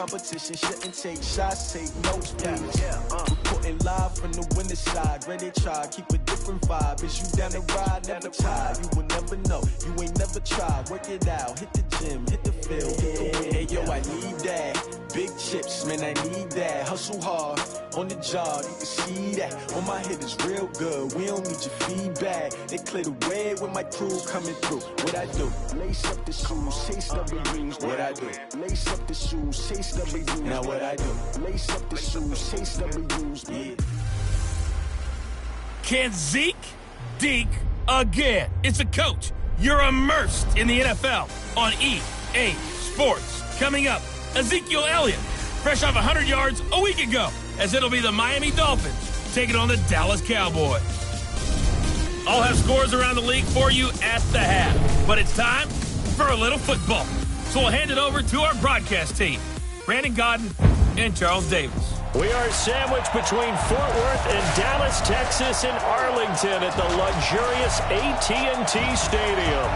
competition. Shouldn't take shots, take notes, please. Reporting live from the winning side. Ready to try, keep a different vibe. Is you down the ride, never tired. You will never know, you ain't never tried. Work it out, hit the gym, hit the field, hit the win. Hey, yo, I need that. Big chips, man, I need that. Hustle hard, on the job, you can see that. On my head is real good, we don't need your feedback. They clear the way when my crew coming through. What I do? Lace up the shoes, chase W's. What I do? Lace up the shoes, chase W's. Now what I do? Lace up the shoes, chase W's. Yeah. Can Zeke deke again? It's a coach. You're immersed in the NFL on EA Sports. Coming up, Ezekiel Elliott, fresh off 100 yards a week ago, as it'll be the Miami Dolphins taking on the Dallas Cowboys. I'll have scores around the league for you at the half, but it's time for a little football. So we'll hand it over to our broadcast team, Brandon Godden and Charles Davis. We are sandwiched between Fort Worth and Dallas, Texas, and Arlington at the luxurious AT&T Stadium.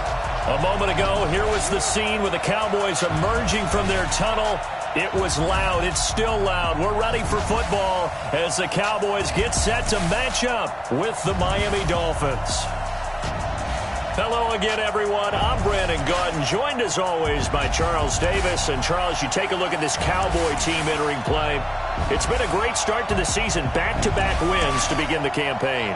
A moment ago, here was the scene with the Cowboys emerging from their tunnel. It was loud. It's still loud. We're ready for football as the Cowboys get set to match up with the Miami Dolphins. Hello again, everyone. I'm Brandon Godden, joined as always by Charles Davis. And Charles, you take a look at this Cowboy team entering play. It's been a great start to the season. Back-to-back wins to begin the campaign.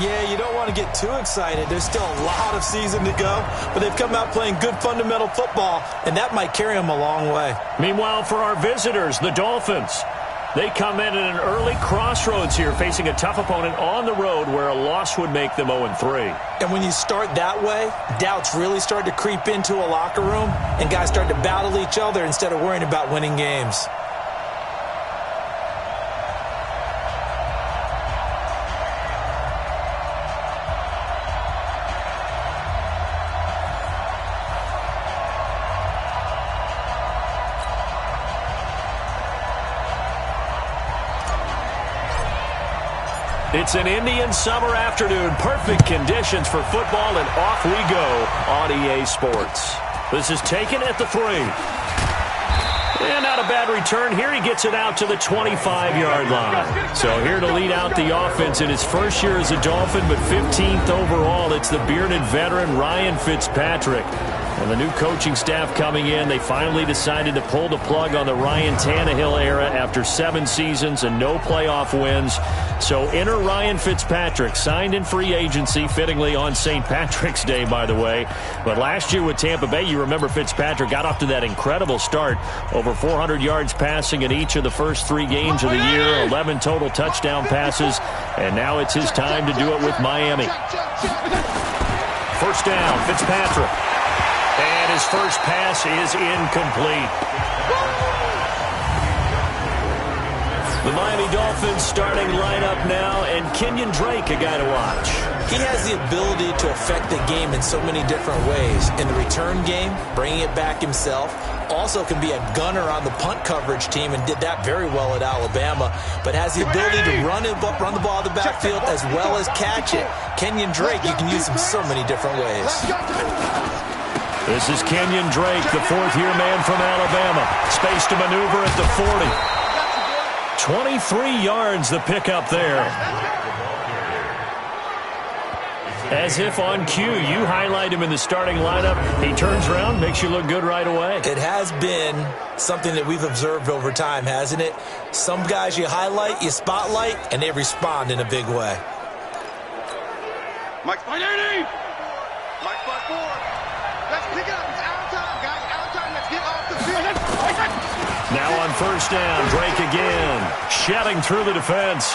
Yeah, you don't want to get too excited. There's still a lot of season to go, but they've come out playing good fundamental football, and that might carry them a long way. Meanwhile, for our visitors, the Dolphins, they come in at an early crossroads here, facing a tough opponent on the road where a loss would make them 0-3. And when you start that way, doubts really start to creep into a locker room, and guys start to battle each other instead of worrying about winning games. It's an Indian summer afternoon. Perfect conditions for football, and off we go on EA Sports. This is taken at the 3. And not a bad return here. He gets it out to the 25-yard line. So here to lead out the offense in his first year as a Dolphin, but 15th overall, it's the bearded veteran Ryan Fitzpatrick. And the new coaching staff coming in, they finally decided to pull the plug on the Ryan Tannehill era after 7 seasons and no playoff wins. So enter Ryan Fitzpatrick, signed in free agency, fittingly on St. Patrick's Day, by the way. But last year with Tampa Bay, you remember Fitzpatrick got off to that incredible start. Over 400 yards passing in each of the first 3 games of the year, 11 total touchdown passes, and now it's his time to do it with Miami. First down, Fitzpatrick. And his first pass is incomplete. The Miami Dolphins starting lineup now, and Kenyon Drake, a guy to watch. He has the ability to affect the game in so many different ways. In the return game, bringing it back himself. Also can be a gunner on the punt coverage team and did that very well at Alabama. But has the ability to run the ball out of the backfield as well as catch it. Kenyon Drake, you can use him so many different ways. This is Kenyon Drake, the 4th-year man from Alabama. Space to maneuver at the 40. 23 yards the pickup there. As if on cue, you highlight him in the starting lineup. He turns around, makes you look good right away. It has been something that we've observed over time, hasn't it? Some guys you highlight, you spotlight, and they respond in a big way. Mike spot 80. Mike spot 4. Let's pick it up. It's out time, guys. Out time. Let's get off the field. Now on first down, Drake again. Shedding through the defense.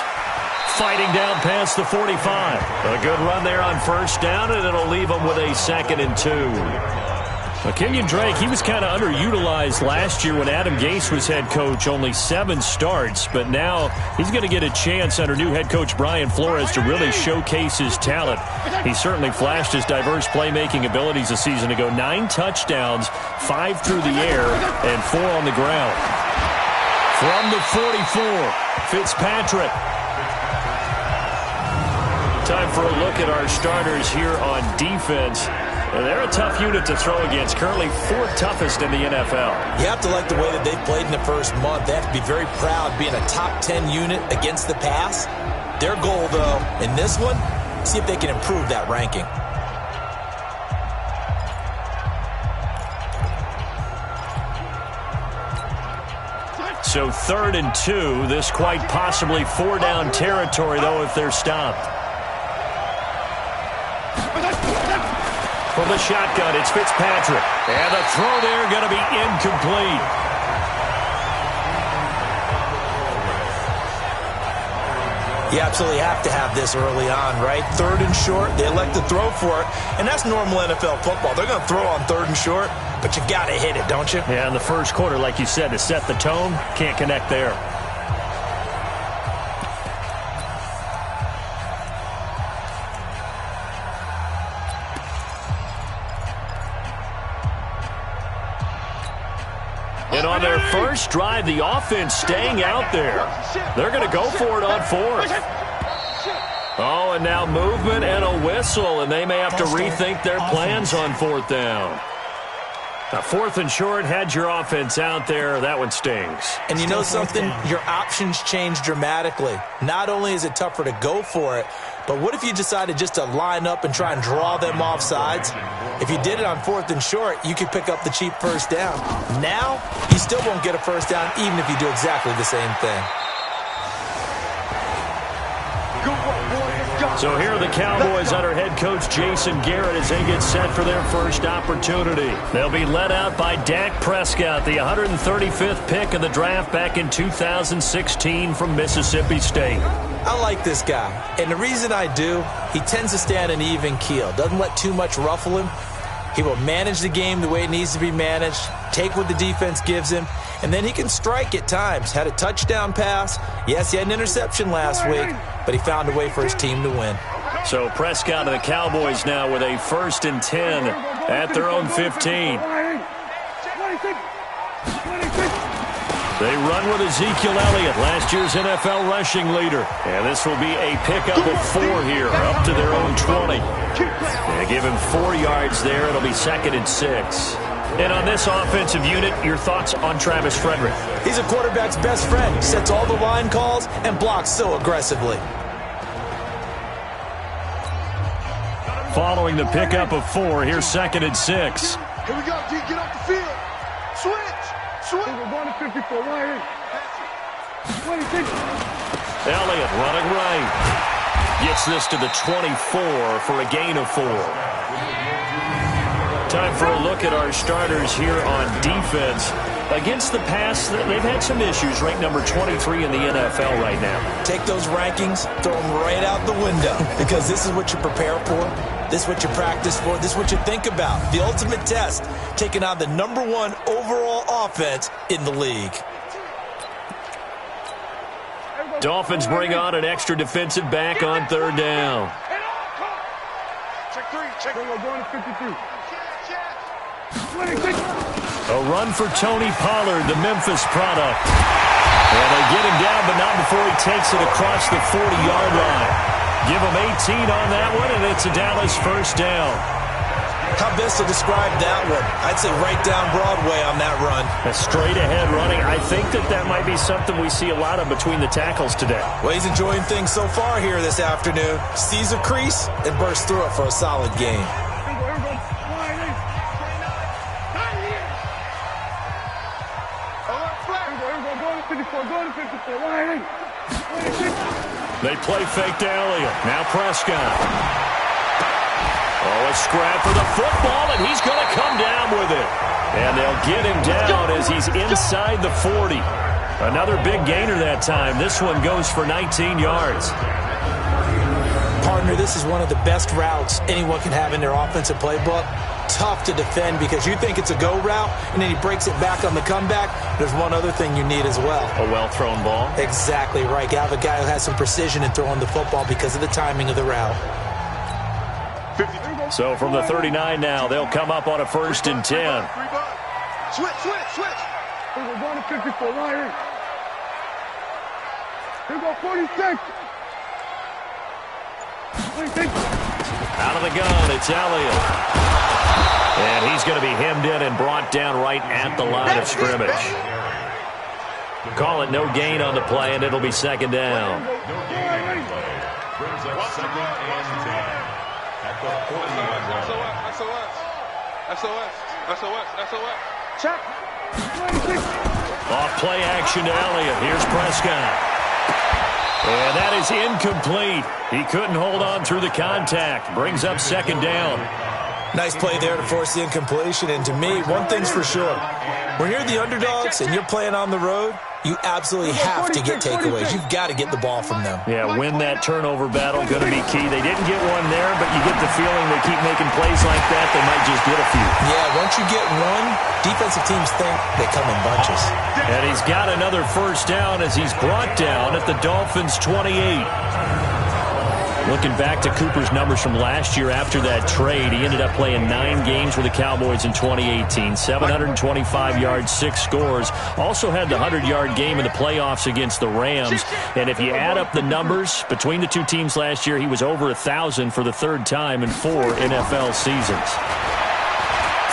Fighting down past the 45. A good run there on first down, and it'll leave him with a 2nd and 2. Kenyon Drake, he was kind of underutilized last year when Adam Gase was head coach. Only 7 starts, but now he's going to get a chance under new head coach Brian Flores to really showcase his talent. He certainly flashed his diverse playmaking abilities a season ago. 9 touchdowns, 5 through the air, and 4 on the ground. From the 44, Fitzpatrick. Time for a look at our starters here on defense. And they're a tough unit to throw against, currently 4th toughest in the NFL. You have to like the way that they've played in the first month. They have to be very proud being a top 10 unit against the pass. Their goal, though, in this one, see if they can improve that ranking. So 3rd and 2. This quite possibly 4-down territory, though, if they're stopped. From the shotgun, it's Fitzpatrick. And the throw there going to be incomplete. You absolutely have to have this early on, right? 3rd and short, they elect to throw for it, and that's normal NFL football. They're going to throw on 3rd and short, but you got to hit it, don't you? Yeah, in the first quarter, like you said, to set the tone, can't connect there. And on their first drive, the offense staying out there. They're going to go for it on 4th. Oh, and now movement and a whistle, and they may have to rethink their plans on 4th down. Now, 4th and short, had your offense out there. That one stings. And you know something? Your options change dramatically. Not only is it tougher to go for it, but what if you decided just to line up and try and draw them off sides? If you did it on 4th and short, you could pick up the cheap first down. Now, you still won't get a first down even if you do exactly the same thing. So here are the Cowboys under head coach Jason Garrett as they get set for their first opportunity. They'll be led out by Dak Prescott, the 135th pick of the draft back in 2016 from Mississippi State. I like this guy, and the reason I do, he tends to stand an even keel, doesn't let too much ruffle him. He will manage the game the way it needs to be managed, take what the defense gives him, and then he can strike at times. Had a touchdown pass. Yes, he had an interception last week, but he found a way for his team to win. So Prescott and the Cowboys now with a 1st and 10 at their own 15. They run with Ezekiel Elliott, last year's NFL rushing leader. And this will be a pickup of 4 here, up to their own 20. They give him 4 yards there. It'll be 2nd and 6. And on this offensive unit, your thoughts on Travis Frederick? He's a quarterback's best friend. Sets all the line calls and blocks so aggressively. Following the pickup of 4, here's 2nd and 6. Here we go, D. Get off the field. Switch. We're going to 54. Right here. 26. Elliott running right. Gets this to the 24 for a gain of 4. Time for a look at our starters here on defense. Against the pass, they've had some issues. Ranked number 23 in the NFL right now. Take those rankings, throw them right out the window, because this is what you prepare for. This is what you practice for. This is what you think about. The ultimate test, taking on the #1 overall offense in the league. Dolphins bring on an extra defensive back on 3rd down. Check 3. Check. We're going to 53. 26. A run for Tony Pollard, the Memphis product. And they get him down, but not before he takes it across the 40-yard line. Give him 18 on that one, and it's a Dallas first down. How best to describe that one? I'd say right down Broadway on that run. A straight-ahead running. I think that might be something we see a lot of between the tackles today. Well, he's enjoying things so far here this afternoon. Sees a crease and bursts through it for a solid gain. They play fake to Elliott. Now Prescott. Oh, a scrap for the football, and he's going to come down with it. And they'll get him down as he's inside the 40. Another big gainer that time. This one goes for 19 yards. Partner, this is one of the best routes anyone can have in their offensive playbook. Tough to defend because you think it's a go route, and then he breaks it back on the comeback. There's one other thing you need as well. A well-thrown ball. Exactly right. You have a guy who has some precision in throwing the football because of the timing of the route. So from the 39 now, they'll come up on a 1st and 10. Switch. We're going to 54. Right here. Here we go, 46. 26. Out of the gun, it's Elliott. And he's going to be hemmed in and brought down right at the line of scrimmage. Call it no gain on the play, and it'll be second down. Brings up second and 10 at the 40-yard line. SOS. Check. Off play action to Elliott. Here's Prescott. And that is incomplete. He couldn't hold on through the contact. Brings up second down. Nice play there to force the incompletion. And to me, one thing's for sure. When you're the underdogs and you're playing on the road, you absolutely have to get takeaways. You've got to get the ball from them. Yeah, win that turnover battle, going to be key. They didn't get one there, but you get the feeling they keep making plays like that, they might just get a few. Yeah, once you get one, defensive teams think they come in bunches. And he's got another first down as he's brought down at the Dolphins' 28. Looking back to Cooper's numbers from last year after that trade, he ended up playing 9 games with the Cowboys in 2018. 725 yards, 6 scores. Also had the 100-yard game in the playoffs against the Rams. And if you add up the numbers between the two teams last year, he was over 1,000 for the third time in 4 NFL seasons.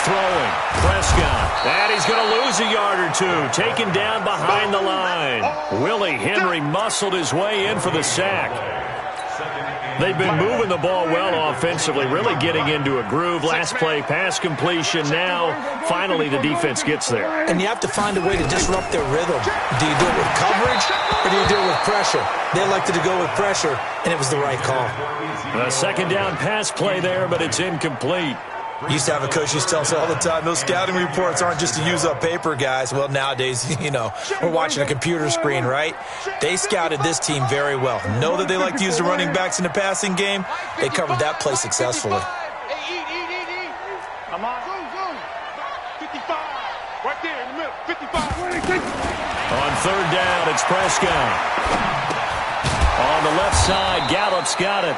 Throwing, Prescott. And he's going to lose a yard or two. Taken down behind the line. Willie Henry muscled his way in for the sack. They've been moving the ball well offensively, really getting into a groove. Last play, pass completion. Now, finally, the defense gets there. And you have to find a way to disrupt their rhythm. Do you do it with coverage or do you do it with pressure? They elected to go with pressure, and it was the right call. A second down pass play there, but it's incomplete. Used to have a coach who used to tell us all the time, those scouting reports aren't just to use up paper, guys. Well, nowadays, we're watching a computer screen, right? They scouted this team very well. Know that they like to use the running backs in the passing game. They covered that play successfully. Come on. 55. Right there in the middle. 55. On third down, it's Prescott. On the left side, Gallup's got it.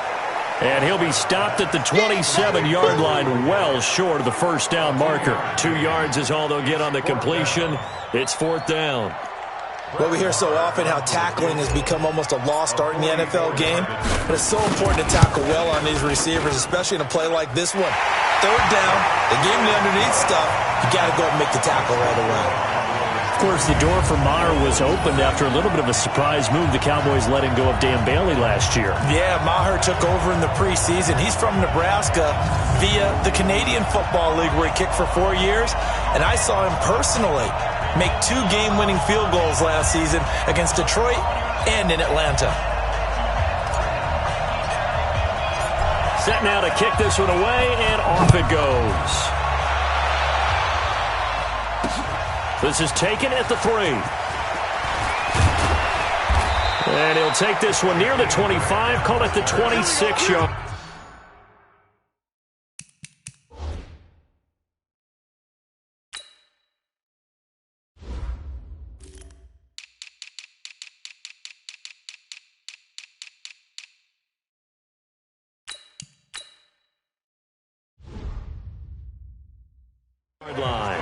And he'll be stopped at the 27-yard line, well short of the first down marker. 2 yards is all they'll get on the completion. It's fourth down. Well, we hear so often how tackling has become almost a lost art in the NFL game. But it's so important to tackle well on these receivers, especially in a play like this one. Third down, they gave him the underneath stuff. You got to go and make the tackle right away. Of course, the door for Maher was opened after a little bit of a surprise move. The Cowboys letting go of Dan Bailey last year. Yeah, Maher took over in the preseason. He's from Nebraska via the Canadian Football League where he kicked for 4 years. And I saw him personally make 2 game-winning field goals last season against Detroit and in Atlanta. Set now to kick this one away, and off it goes. This is taken at the 3. And he'll take this one near the 25, call it the 26-yard. Line.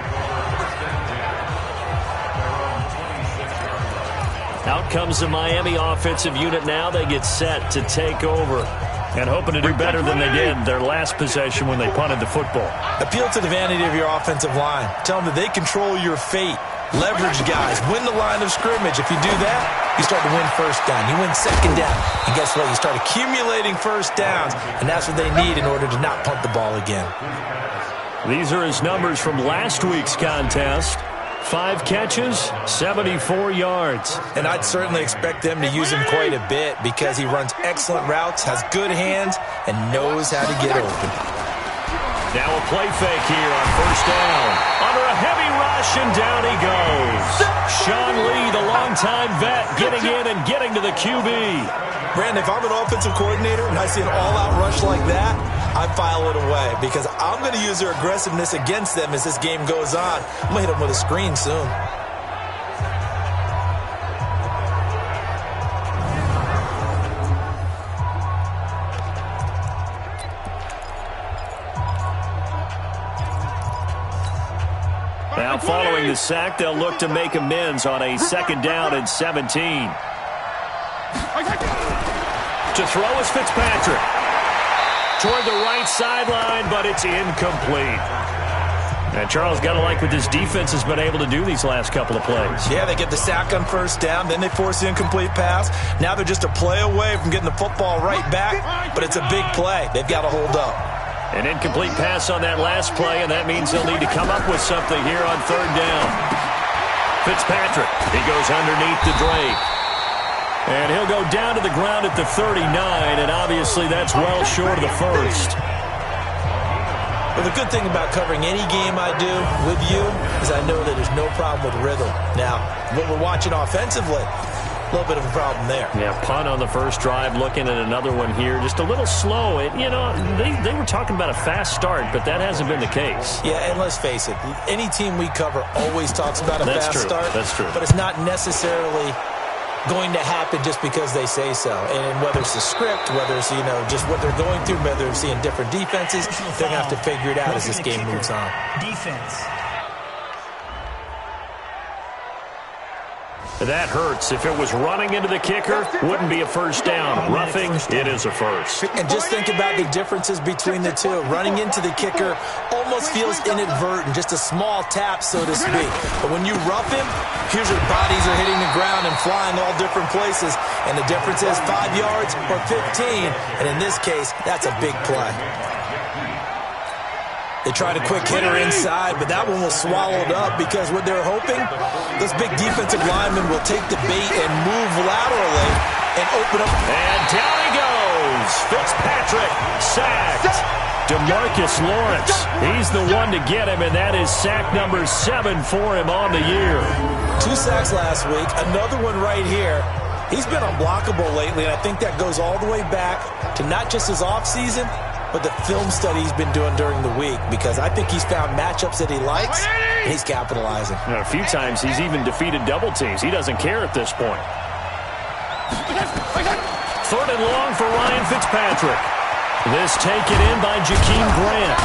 Out comes the Miami offensive unit now. They get set to take over and hoping to do better than they did their last possession when they punted the football. Appeal to the vanity of your offensive line. Tell them that they control your fate. Leverage guys. Win the line of scrimmage. If you do that, you start to win first down. You win second down. And guess what? You start accumulating first downs. And that's what they need in order to not punt the ball again. These are his numbers from last week's contest. 5 catches, 74 yards. And I'd certainly expect them to use him quite a bit because he runs excellent routes, has good hands, and knows how to get open. Now a play fake here on first down. Under a heavy rush, and down he goes. Sean Lee, the longtime vet, getting in and getting to the QB. Brandon, if I'm an offensive coordinator and I see an all-out rush like that, I file it away because I'm going to use their aggressiveness against them as this game goes on. I'm going to hit them with a screen soon. Now following the sack, they'll look to make amends on a second down and 17. To throw is Fitzpatrick. toward the right sideline, but it's incomplete. And Charles, got to like what this defense has been able to do these last couple of plays. Yeah, they get the sack on first down, then they force the incomplete pass. Now they're just a play away from getting the football right back, but it's a big play. They've got to hold up. An incomplete pass on that last play, and that means they'll need to come up with something here on third down. Fitzpatrick, he goes underneath to Drake. And he'll go down to the ground at the 39, and obviously that's well short of the first. Well, the good thing about covering any game I do with you is I know that there's no problem with rhythm. Now, what we're watching offensively, a little bit of a problem there. Yeah, punt on the first drive, looking at another one here. Just a little slow. They were talking about a fast start, but that hasn't been the case. Yeah, and let's face it, any team we cover always talks about a fast start. That's true. But it's not necessarily going to happen just because they say so. And whether it's the script, whether it's, just what they're going through, whether they're seeing different defenses, they're going to have to figure it out as this game moves on. Defense. That hurts. If it was running into the kicker, wouldn't be a first down. Roughing, it is a first. And just think about the differences between the two. Running into the kicker almost feels inadvertent, just a small tap, so to speak. But when you rough him, here's your bodies are hitting the ground and flying all different places. And the difference is 5 yards or 15. And in this case, that's a big play. They tried a quick hitter inside, but that one was swallowed up because what they're hoping, those big defensive linemen will take the bait and move laterally and open up. And down he goes. Fitzpatrick sacked. DeMarcus Lawrence, he's the one to get him, and that is sack number 7 for him on the year. 2 sacks last week, another one right here. He's been unblockable lately, and I think that goes all the way back to not just his offseason, but the film study he's been doing during the week, because I think he's found matchups that he likes, and he's capitalizing. A few times he's even defeated double teams. He doesn't care at this point. 3rd and long for Ryan Fitzpatrick. This taken in by Jakeem Grant.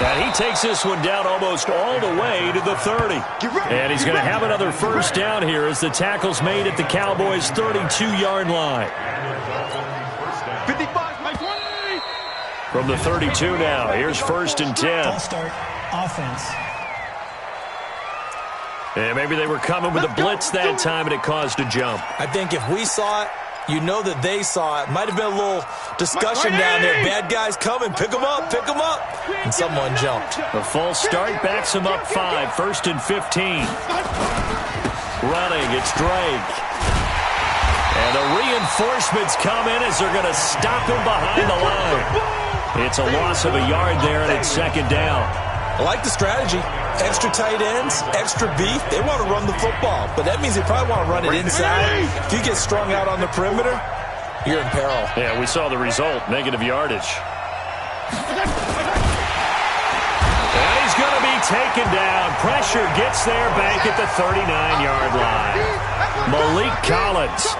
And he takes this one down almost all the way to the 30. And he's going to have another first down here as the tackle's made at the Cowboys' 32-yard line. 55. From the 32 now, here's 1st and 10. Ball start, offense. And maybe they were coming with a blitz that time and it caused a jump. I think if we saw it, you know that they saw it. Might have been a little discussion down there. Bad guys coming. Pick them up. Pick them up. And someone jumped. A false start backs him up 5. 1st and 15. Running, it's Drake. And the reinforcements come in as they're going to stop him behind the line. It's a loss of a yard there, and it's 2nd down. I like the strategy. Extra tight ends, extra beef. They want to run the football, but that means they probably want to run it inside. If you get strung out on the perimeter, you're in peril. Yeah, we saw the result, negative yardage. And he's going to be taken down. Pressure gets there back at the 39-yard line. Malik Collins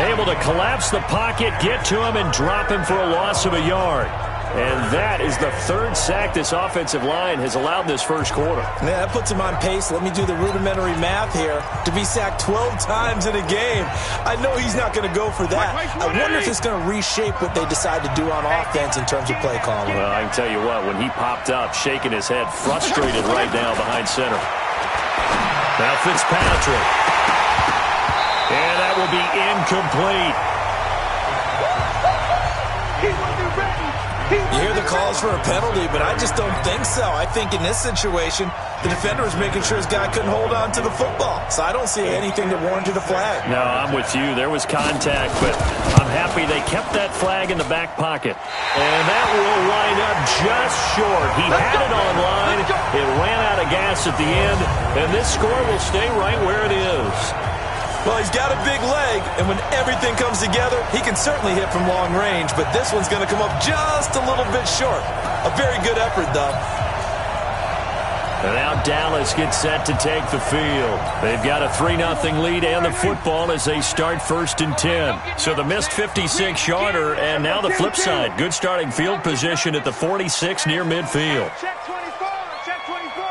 able to collapse the pocket, get to him, and drop him for a loss of a yard. And that is the 3rd sack this offensive line has allowed this first quarter. Yeah, that puts him on pace. Let me do the rudimentary math here. To be sacked 12 times in a game, I know he's not going to go for that. I wonder if it's going to reshape what they decide to do on offense in terms of play calling. Well, I can tell you what, when he popped up, shaking his head, frustrated right now behind center. Now Fitzpatrick. And that will be incomplete. You hear the calls for a penalty, but I just don't think so. I think in this situation, the defender was making sure his guy couldn't hold on to the football. So I don't see anything that warranted a flag. No, I'm with you. There was contact, but I'm happy they kept that flag in the back pocket. And that will wind up just short. He had it on line. It ran out of gas at the end, and this score will stay right where it is. Well, he's got a big leg, and when everything comes together, he can certainly hit from long range, but this one's going to come up just a little bit short. A very good effort, though. And now Dallas gets set to take the field. They've got a 3-0 lead and the football as they start 1st and 10. So the missed 56-yarder, and now the flip side. Good starting field position at the 46 near midfield. Check 24. Check 24.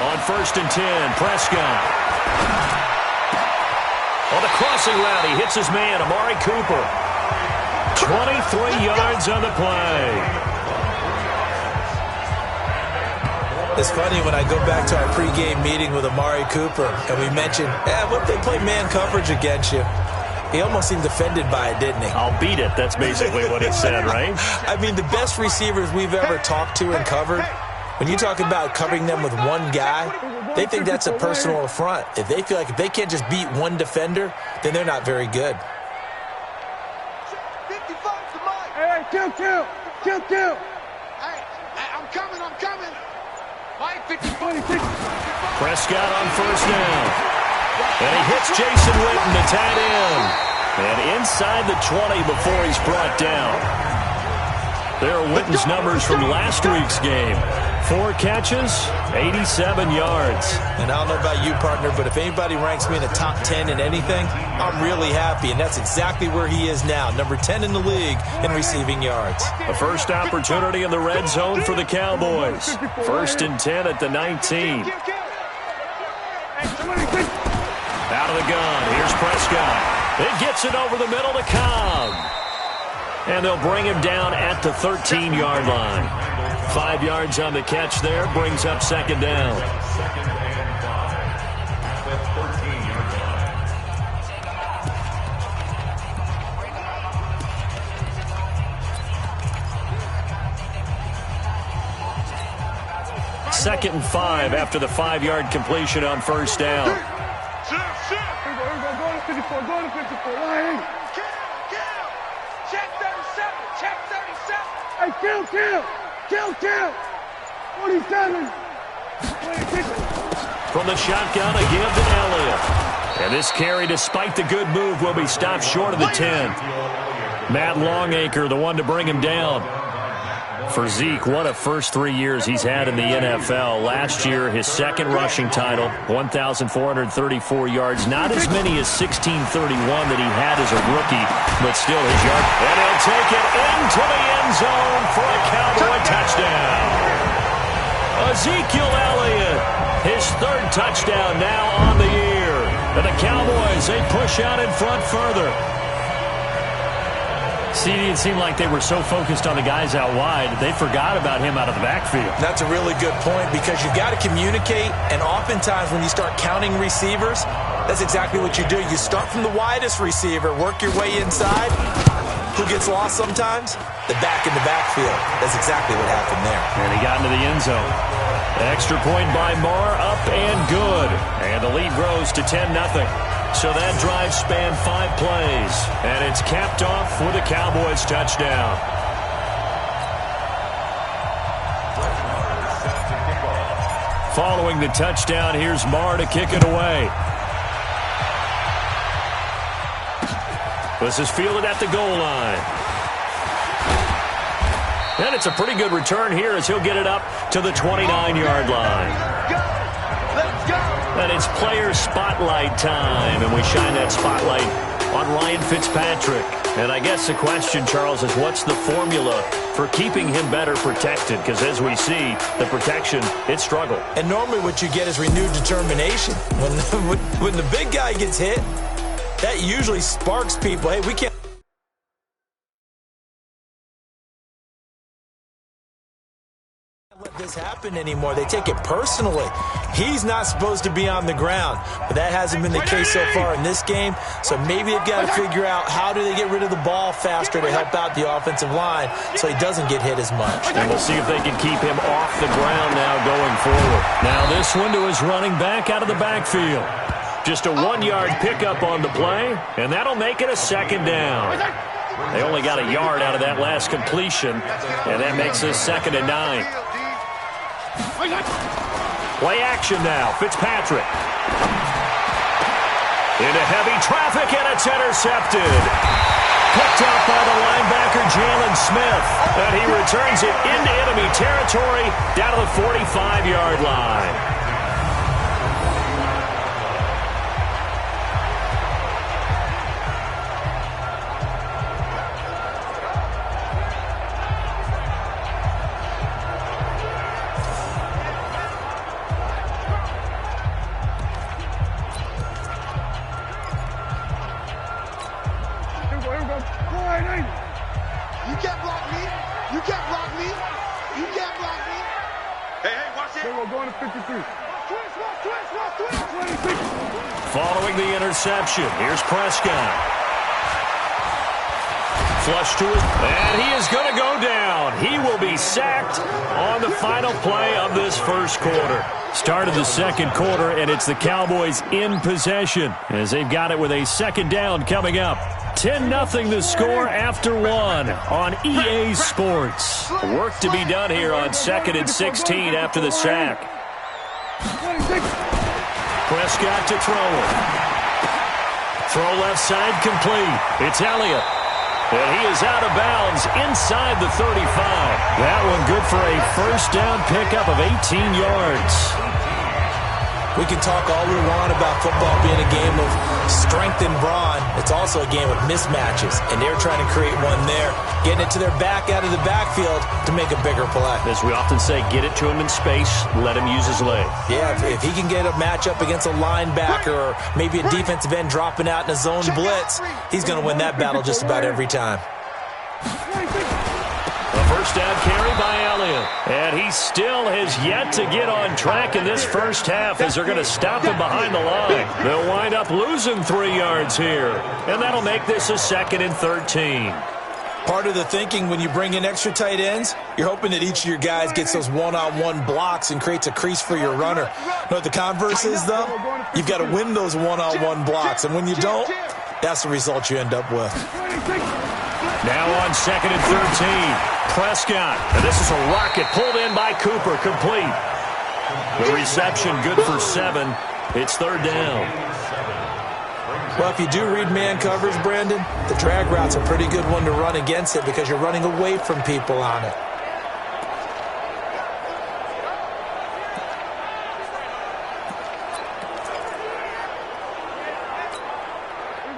On 1st and 10, Prescott. On the crossing route, he hits his man, Amari Cooper. 23 yards on the play. It's funny when I go back to our pregame meeting with Amari Cooper and we mentioned, what if they play man coverage against you? He almost seemed offended by it, didn't he? I'll beat it. That's basically what he said, right? I mean, the best receivers we've ever talked to and covered, when you talk about covering them with one guy, they think that's a personal affront. If they feel like if they can't just beat one defender, then they're not very good. 55 to Mike. Hey, kill. Hey, I'm coming. Mike, 56. Prescott on first down. And he hits Jason Witten, the tight end. And inside the 20 before he's brought down. There are Witten's numbers from last week's game. 4 catches, 87 yards. And I don't know about you, partner, but if anybody ranks me in the top 10 in anything, I'm really happy. And that's exactly where he is now, number 10 in the league in receiving yards. The first opportunity in the red zone for the Cowboys. 1st and 10 at the 19. Out of the gun. Here's Prescott. It gets it over the middle to Cobb. And they'll bring him down at the 13-yard line. 5 yards on the catch there. Brings up 2nd down. Second and 5 after the 5-yard completion on first down. Go to 54. Line. Check 37. Hey, kill. 47. From the shotgun, a give to Elliott. And this carry, despite the good move, will be stopped short of the 10. Matt Longacre, the one to bring him down. For Zeke, what a first 3 years he's had in the NFL. Last year, his 2nd rushing title, 1,434 yards. Not as many as 1,631 that he had as a rookie, but still his yard. And he'll take it into the end zone for a Cowboy touchdown. Ezekiel Elliott, his 3rd touchdown now on the year. And the Cowboys, they push out in front further. See, it seemed like they were so focused on the guys out wide, they forgot about him out of the backfield. That's a really good point because you've got to communicate, and oftentimes when you start counting receivers, that's exactly what you do. You start from the widest receiver, work your way inside. Who gets lost sometimes? The back in the backfield. That's exactly what happened there. And he got into the end zone. An extra point by Marr, up and good. And the lead grows to 10-0. So that drive spanned 5 plays, and it's capped off with a Cowboys touchdown. Following the touchdown, here's Marr to kick it away. This is fielded at the goal line. And it's a pretty good return here as he'll get it up to the 29-yard line. Let's go. And it's player spotlight time, and we shine that spotlight on Ryan Fitzpatrick. And I guess the question, Charles, is what's the formula for keeping him better protected? Because as we see, the protection, it struggled. And normally what you get is renewed determination. When the big guy gets hit, that usually sparks people. Hey, we can't let this happen anymore. They take it personally. He's not supposed to be on the ground, but that hasn't been the case so far in this game. So maybe they've got to figure out how do they get rid of the ball faster to help out the offensive line so he doesn't get hit as much. And we'll see if they can keep him off the ground now going forward. Now this one to his running back out of the backfield. Just a 1-yard pickup on the play, and that'll make it a 2nd down. They only got a yard out of that last completion, and that makes it 2nd and 9. Play action now. Fitzpatrick. Into heavy traffic, and it's intercepted. Picked up by the linebacker, Jalen Smith. And he returns it into enemy territory down to the 45-yard line. Following the interception, here's Prescott. Flush to it, and he is going to go down. He will be sacked on the final play of this first quarter. Start of the second quarter, and it's the Cowboys in possession as they've got it with a second down coming up. 10-0 the score after one on EA Sports. Work to be done here on 2nd and 16 after the sack. Prescott to throw it. Throw left side complete. It's Elliott. And he is out of bounds inside the 35. That one good for a first down pickup of 18 yards. We can talk all we want about football being a game of strength and brawn. It's also a game of mismatches, and they're trying to create one there, getting it to their back out of the backfield to make a bigger play. As we often say, get it to him in space, let him use his leg. Yeah, if he can get a matchup against a linebacker or maybe a defensive end dropping out in a zone blitz, he's going to win that battle just about every time. A first down carry by Elliott. And he still has yet to get on track in this first half as they're going to stop him behind the line. They'll wind up losing 3 yards here. And that'll make this a 2nd and 13. Part of the thinking when you bring in extra tight ends, you're hoping that each of your guys gets those one-on-one blocks and creates a crease for your runner. You know what the converse is, though? You've got to win those one-on-one blocks. And when you don't, that's the result you end up with. Now on 2nd and 13. Prescott. And this is a rocket pulled in by Cooper. Complete. The reception good for 7. It's 3rd down. Well, if you do read man coverage, Brandon, the drag route's a pretty good one to run against it because you're running away from people on it.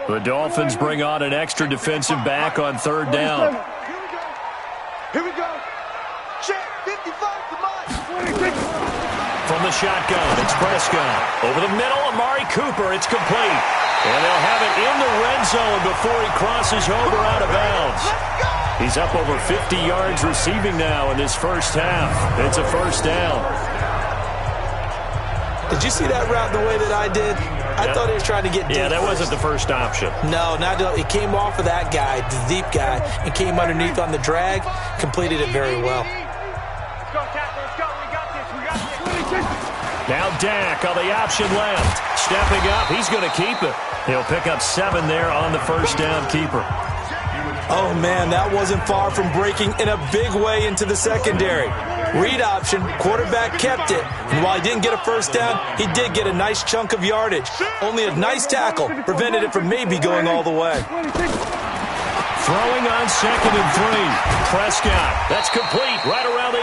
The Dolphins bring on an extra defensive back on 3rd down. Here we go. Check 55 to mine. From the shotgun, it's Prescott. Over the middle, Amari Cooper. It's complete. And they'll have it in the red zone before he crosses over out of bounds. He's up over 50 yards receiving now in this first half. It's a first down. Did you see that route the way that I did? I thought he was trying to get deep. Yeah, that wasn't the first option. No, he came off of that guy, the deep guy, and came underneath on the drag, completed it very well. Let's go, Captain. Let's go. We got this. We got this. Now Dak on the option left. Stepping up, he's going to keep it. He'll pick up 7 there on the first down keeper. Oh, man, that wasn't far from breaking in a big way into the secondary. Read option, quarterback kept it. And while he didn't get a first down, he did get a nice chunk of yardage. Only a nice tackle prevented it from maybe going all the way. Throwing on 2nd and 3. Prescott, that's complete right around the 8.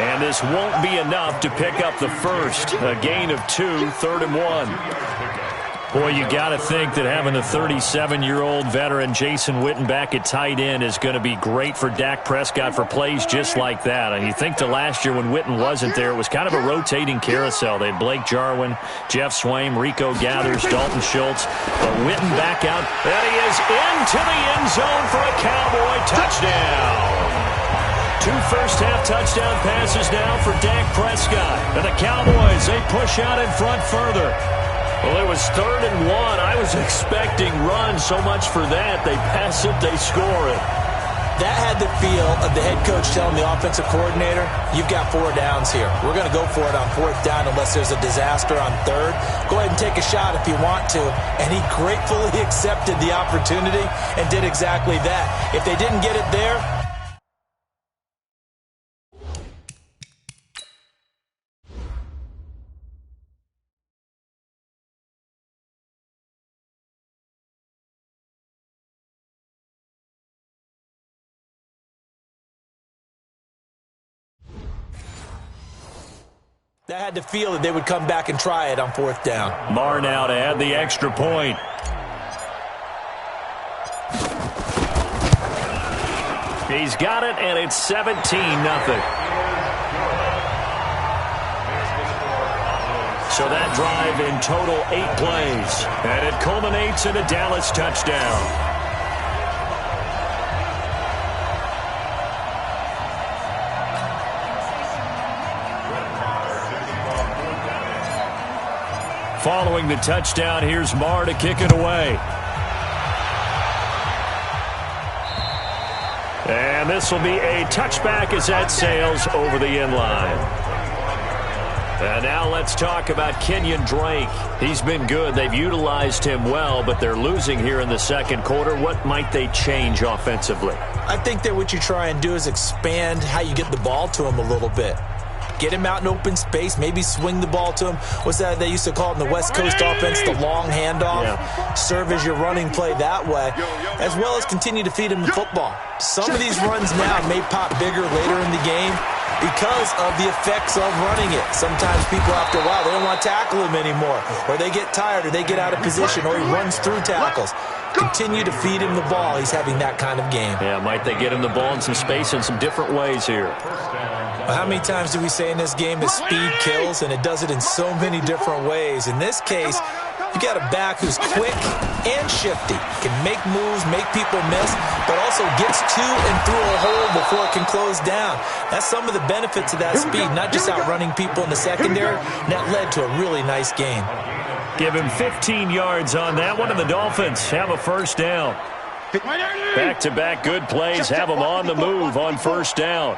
And this won't be enough to pick up the first. A gain of 2, 3rd and 1. Boy, you got to think that having the 37-year-old veteran Jason Witten back at tight end is going to be great for Dak Prescott for plays just like that. And you think to last year when Witten wasn't there, it was kind of a rotating carousel. They had Blake Jarwin, Jeff Swaim, Rico Gathers, Dalton Schultz. But Witten back out. And he is into the end zone for a Cowboy touchdown. 2 first-half touchdown passes now for Dak Prescott. And the Cowboys, they push out in front further. Well, it was 3rd and 1. I was expecting runs, so much for that. They pass it, they score it. That had the feel of the head coach telling the offensive coordinator, you've got 4 downs here. We're going to go for it on 4th down unless there's a disaster on 3rd. Go ahead and take a shot if you want to. And he gratefully accepted the opportunity and did exactly that. If they didn't get it there, that had to feel that they would come back and try it on 4th down. Marr now to add the extra point. He's got it, and it's 17-0. So that drive in total 8 plays, and it culminates in a Dallas touchdown. Following the touchdown, here's Marr to kick it away. And this will be a touchback as that sails over the end line. And now let's talk about Kenyon Drake. He's been good. They've utilized him well, but they're losing here in the second quarter. What might they change offensively? I think that what you try and do is expand how you get the ball to him a little bit. Get him out in open space, maybe swing the ball to him. What's that they used to call it in the West Coast offense, the long handoff? Yeah. Serve as your running play that way, as well as continue to feed him the football. Some of these runs now may pop bigger later in the game because of the effects of running it. Sometimes people, after a while, they don't want to tackle him anymore, or they get tired, or they get out of position, or he runs through tackles. Continue to feed him the ball. He's having that kind of game. Yeah, might they get him the ball in some space in some different ways here? Well, how many times do we say in this game that speed kills, and it does it in so many different ways? In this case, you got a back who's quick and shifty, can make moves, make people miss, but also gets to and through a hole before it can close down. That's some of the benefits of that speed, not just outrunning people in the secondary, and that led to a really nice game. Give him 15 yards on that one, and the Dolphins have a first down. Back-to-back good plays have them on the move on first down.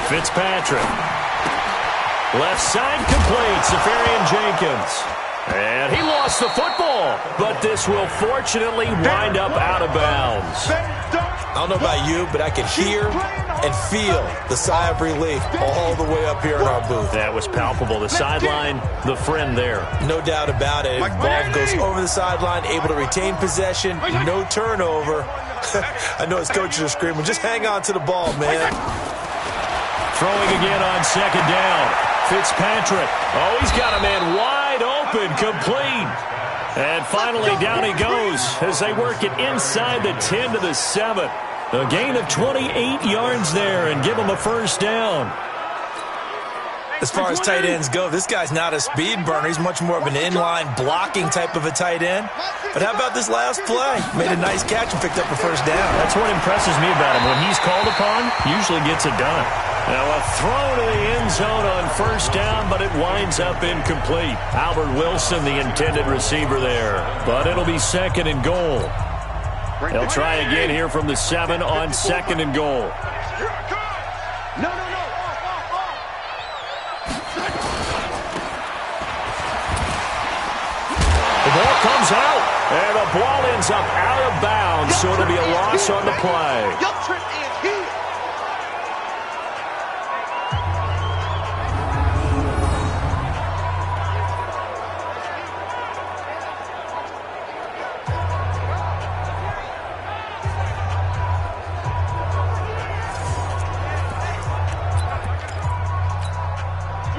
Fitzpatrick. Left side complete, Safarian Jenkins. And he lost the football, but this will fortunately wind up out of bounds. I don't know about you, but I could hear and feel the sigh of relief all the way up here in our booth. That was palpable. The sideline, the friend there. No doubt about it. Ball goes over the sideline, able to retain possession, no turnover. I know his coaches are screaming, just hang on to the ball, man. Throwing again on second down. Fitzpatrick. Oh, he's got a man wide open, complete. And finally, down he goes as they work it inside the 10 to the 7. A gain of 28 yards there and give him a first down. As far as tight ends go, this guy's not a speed burner. He's much more of an inline blocking type of a tight end. But how about this last play? Made a nice catch and picked up a first down. That's what impresses me about him. When he's called upon, usually gets it done. Now a throw to the end zone on first down, but it winds up incomplete. Albert Wilson, the intended receiver there. But it'll be second and goal. They'll try again here from the 7 on second and goal. The ball comes out, and the ball ends up out of bounds, so it'll be a loss on the play.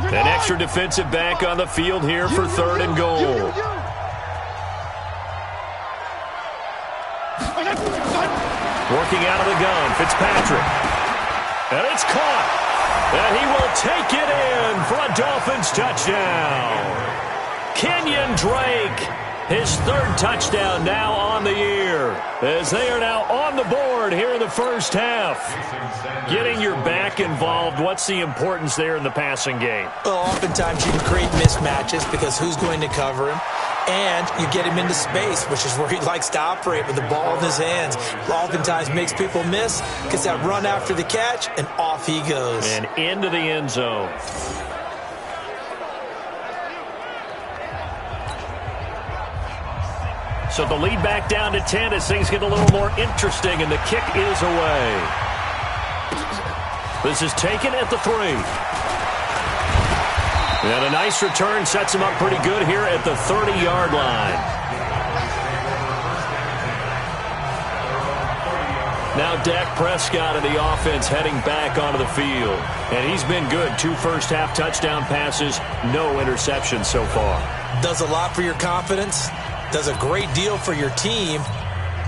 An extra defensive back on the field here for third and goal. Working out of the gun, Fitzpatrick. And it's caught. And he will take it in for a Dolphins touchdown. Kenyon Drake, his third touchdown now on the year, as they are now on the board here in the first half. Getting your back involved, what's the importance there in the passing game? Well, oftentimes you can create mismatches because who's going to cover him? And you get him into space, which is where he likes to operate with the ball in his hands. Oftentimes makes people miss, gets that run after the catch, and off he goes. And into the end zone. So the lead back down to 10 as things get a little more interesting, and the kick is away. This is taken at the 3. And a nice return sets him up pretty good here at the 30-yard line. Now Dak Prescott of the offense heading back onto the field. And he's been good. 2 first-half touchdown passes, no interceptions so far. Does a lot for your confidence. Does a great deal for your team.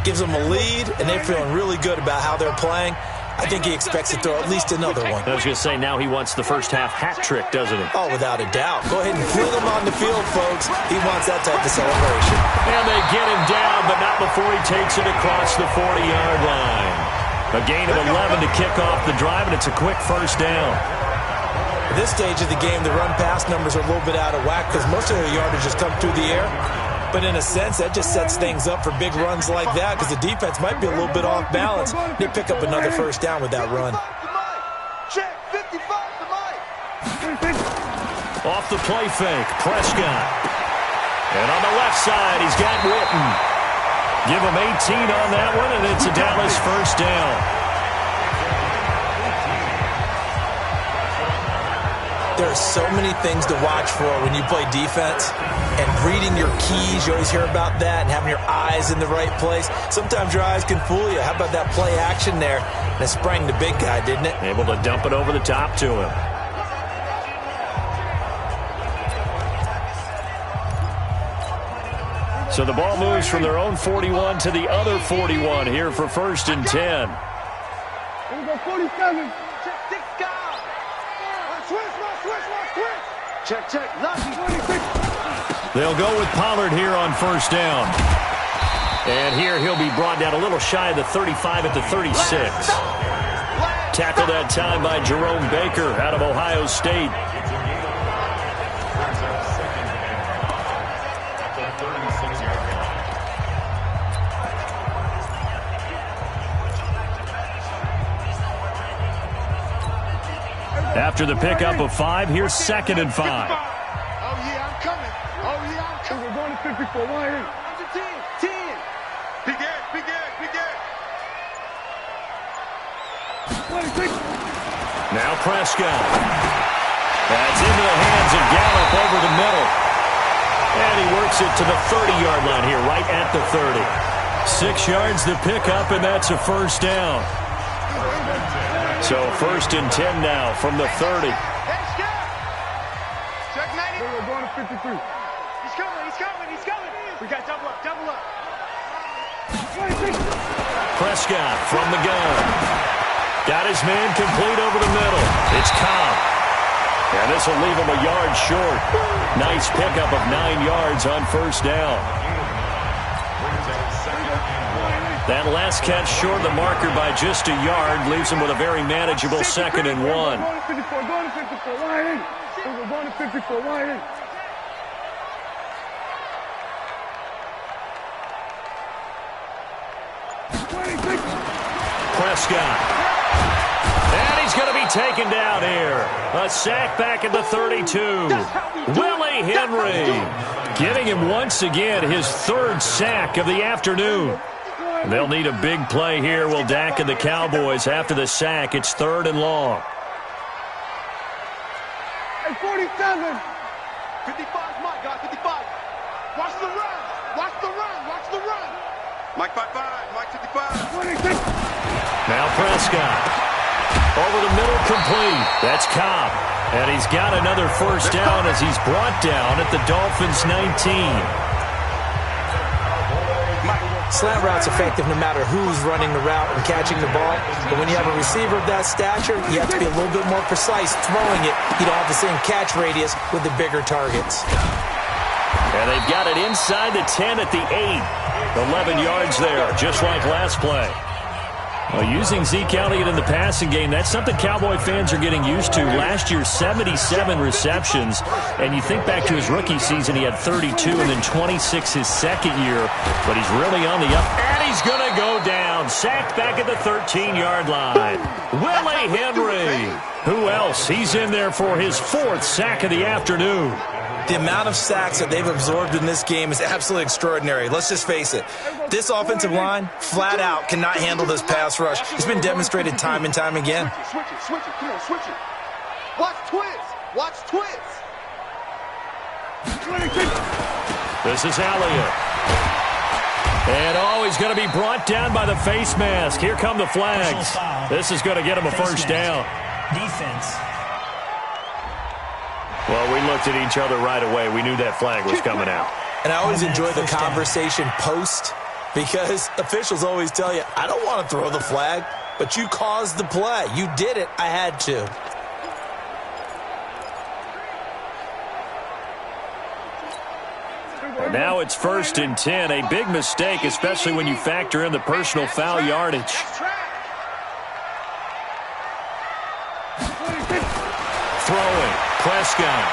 Gives them a lead, and they're feeling really good about how they're playing. I think he expects to throw at least another one. I was going to say, now he wants the first-half hat trick, doesn't he? Oh, without a doubt. Go ahead and fling him on the field, folks. He wants that type of celebration. And they get him down, but not before he takes it across the 40-yard line. A gain of 11 to kick off the drive, and it's a quick first down. At this stage of the game, the run-pass numbers are a little bit out of whack because most of their yardage has come through the air. But in a sense, that just sets things up for big runs like that because the defense might be a little bit off balance. They pick up another first down with that run. Check 55 to Mike. Off the play fake, Prescott. And on the left side, he's got Witten. Give him 18 on that one, and it's a Dallas first down. There are so many things to watch for when you play defense. And reading your keys, you always hear about that, and having your eyes in the right place. Sometimes your eyes can fool you. How about that play action there? And it sprang the big guy, didn't it? Able to dump it over the top to him. So the ball moves from their own 41 to the other 41 here for 1st and 10. Here we go, 47. Check 6 guys. Switch. Check. Lucky. 26. They'll go with Pollard here on first down. And here he'll be brought down a little shy of the 35 at the 36. Tackled that time by Jerome Baker out of Ohio State. After the pickup of 5, here's 2nd and 5. Oh, yeah, I'm coming. We're going to 54. Why here? 10. Big Ed. 26. Now Prescott. That's into the hands of Gallup over the middle. And he works it to the 30-yard line here, right at the 30. 6 yards the pickup, and that's a first down. So 1st and 10 now from the 30. Hey, Scott. Check 90. We're going to 53. He's coming. We got double up. 26. Prescott from the gun. Got his man complete over the middle. It's Cobb. And this will leave him a yard short. Nice pickup of 9 yards on first down. That last catch short of the marker by just a yard leaves him with a very manageable 2nd and 1. Going to 54. Why here? We're going to 54. Why here? Prescott. And he's going to be taken down here. A sack back at the 32. Willie Henry getting him once again his 3rd sack of the afternoon. They'll need a big play here, will Dak and the Cowboys. After the sack, it's 3rd and long. Hey, 47. 55, Mike, guys, 55. Watch the run. Mike 55. Mike 55. 26. Now Prescott. Over the middle, complete. That's Cobb. And he's got another first down as he's brought down at the Dolphins' 19. Slant route's effective no matter who's running the route and catching the ball. But when you have a receiver of that stature, you have to be a little bit more precise throwing it. You don't have the same catch radius with the bigger targets. And they've got it inside the 10 at the 8. 11 yards there, just like last play. Well, using Zeke Elliott in the passing game, that's something Cowboy fans are getting used to. Last year, 77 receptions. And you think back to his rookie season, he had 32 and then 26 his second year. But he's really on the up. And he's going to go down. Sacked back at the 13-yard line. Willie Henry. Who else? He's in there for his 4th sack of the afternoon. The amount of sacks that they've absorbed in this game is absolutely extraordinary. Let's just face it. This offensive line, flat out, cannot handle this pass rush. It's been demonstrated time and time again. Switch it. Come on, switch it. Watch twist. This is Elliott. And, he's going to be brought down by the face mask. Here come the flags. This is going to get him a first down. Defense. Well, we looked at each other right away. We knew that flag was coming out. And I always enjoy the conversation post because officials always tell you, I don't want to throw the flag, but you caused the play. You did it. I had to. And now it's 1st and 10. A big mistake, especially when you factor in the personal foul yardage. Throw it. Prescott.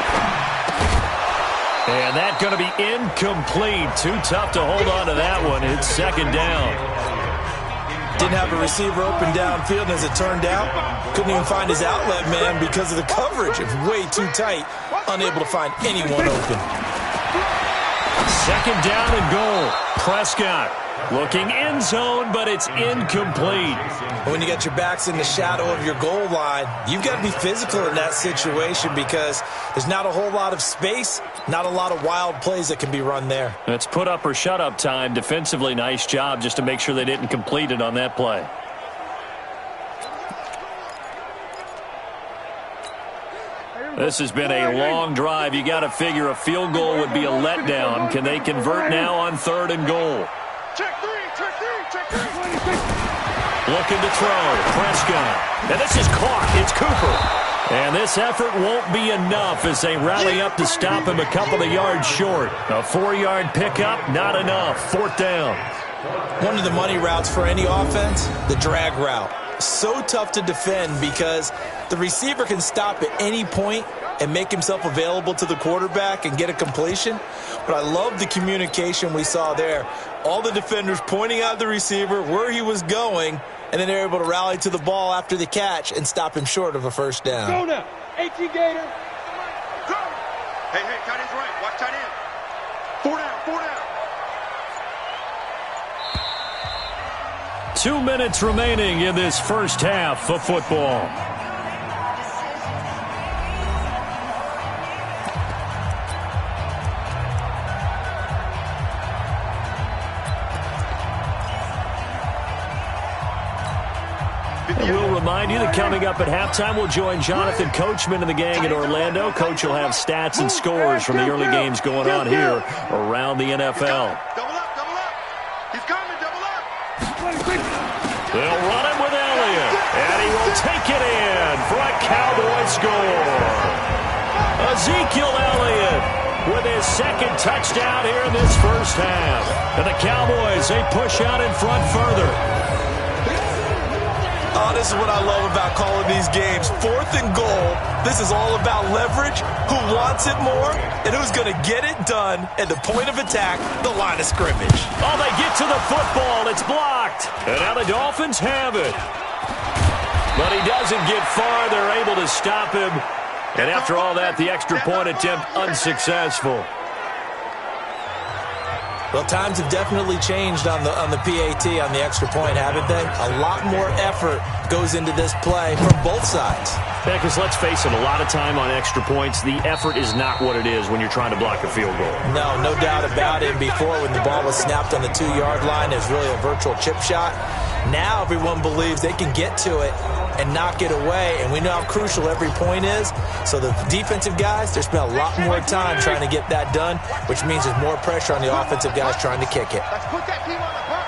And that's going to be incomplete. Too tough to hold on to that one. It's second down. Didn't have a receiver open downfield, and as it turned out, couldn't even find his outlet man because of the coverage. It was way too tight, unable to find anyone open. Second down and goal. Prescott looking end zone, but it's incomplete. When you got your backs in the shadow of your goal line, you've got to be physical in that situation because there's not a whole lot of space, not a lot of wild plays that can be run there. That's put up or shut up time. Defensively, nice job just to make sure they didn't complete it on that play. This has been a long drive. You got to figure a field goal would be a letdown. Can they convert now on third and goal? Check three, check three, check three. Looking to throw. Prescott. And this is caught. It's Cooper. And this effort won't be enough as they rally up to stop him a couple of yards short. A 4-yard pickup, not enough. Fourth down. One of the money routes for any offense, the drag route. So tough to defend because the receiver can stop at any point and make himself available to the quarterback and get a completion. But I love the communication we saw there. All the defenders pointing out the receiver where he was going, and then they're able to rally to the ball after the catch and stop him short of a first down. Go now. 18 Gator. Go. Hey, tight end's right. Watch tight end. 4 down, 4 down. 2 minutes remaining in this first half of football. And we'll remind you that coming up at halftime, we'll join Jonathan Coachman and the gang in Orlando. Coach will have stats and scores from the early games going on here around the NFL. Double up, double up. He's coming, double up. They'll run it with Elliott, and he will take it in for a Cowboy score. Ezekiel Elliott with his second touchdown here in this first half. And the Cowboys, they push out in front further. Oh, this is what I love about calling these games. 4th and goal. This is all about leverage, who wants it more, and who's going to get it done at the point of attack, the line of scrimmage. Oh, they get to the football. It's blocked. And now the Dolphins have it. But he doesn't get far. They're able to stop him. And after all that, the extra point attempt unsuccessful. Well, times have definitely changed on the PAT, on the extra point, haven't they? A lot more effort goes into this play from both sides. Yeah, because let's face it, a lot of time on extra points, the effort is not what it is when you're trying to block a field goal. No doubt about it. Before, when the ball was snapped on the 2-yard line, it was really a virtual chip shot. Now everyone believes they can get to it and knock it away, and we know how crucial every point is. So the defensive guys, they spend a lot more time trying to get that done, which means there's more pressure on the offensive guys trying to kick it. Let's put that team on the puck.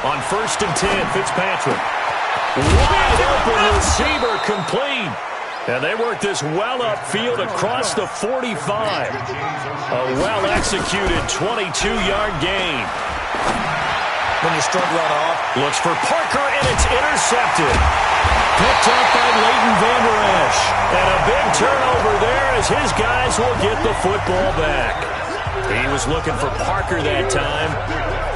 On 1st and 10, Fitzpatrick. Wide open receiver complete. And they work this well upfield across the 45. A well-executed 22-yard gain. When you're struggling off. Looks for Parker, and it's intercepted. Picked up by Leighton Vander Esch. And a big turnover there as his guys will get the football back. He was looking for Parker that time.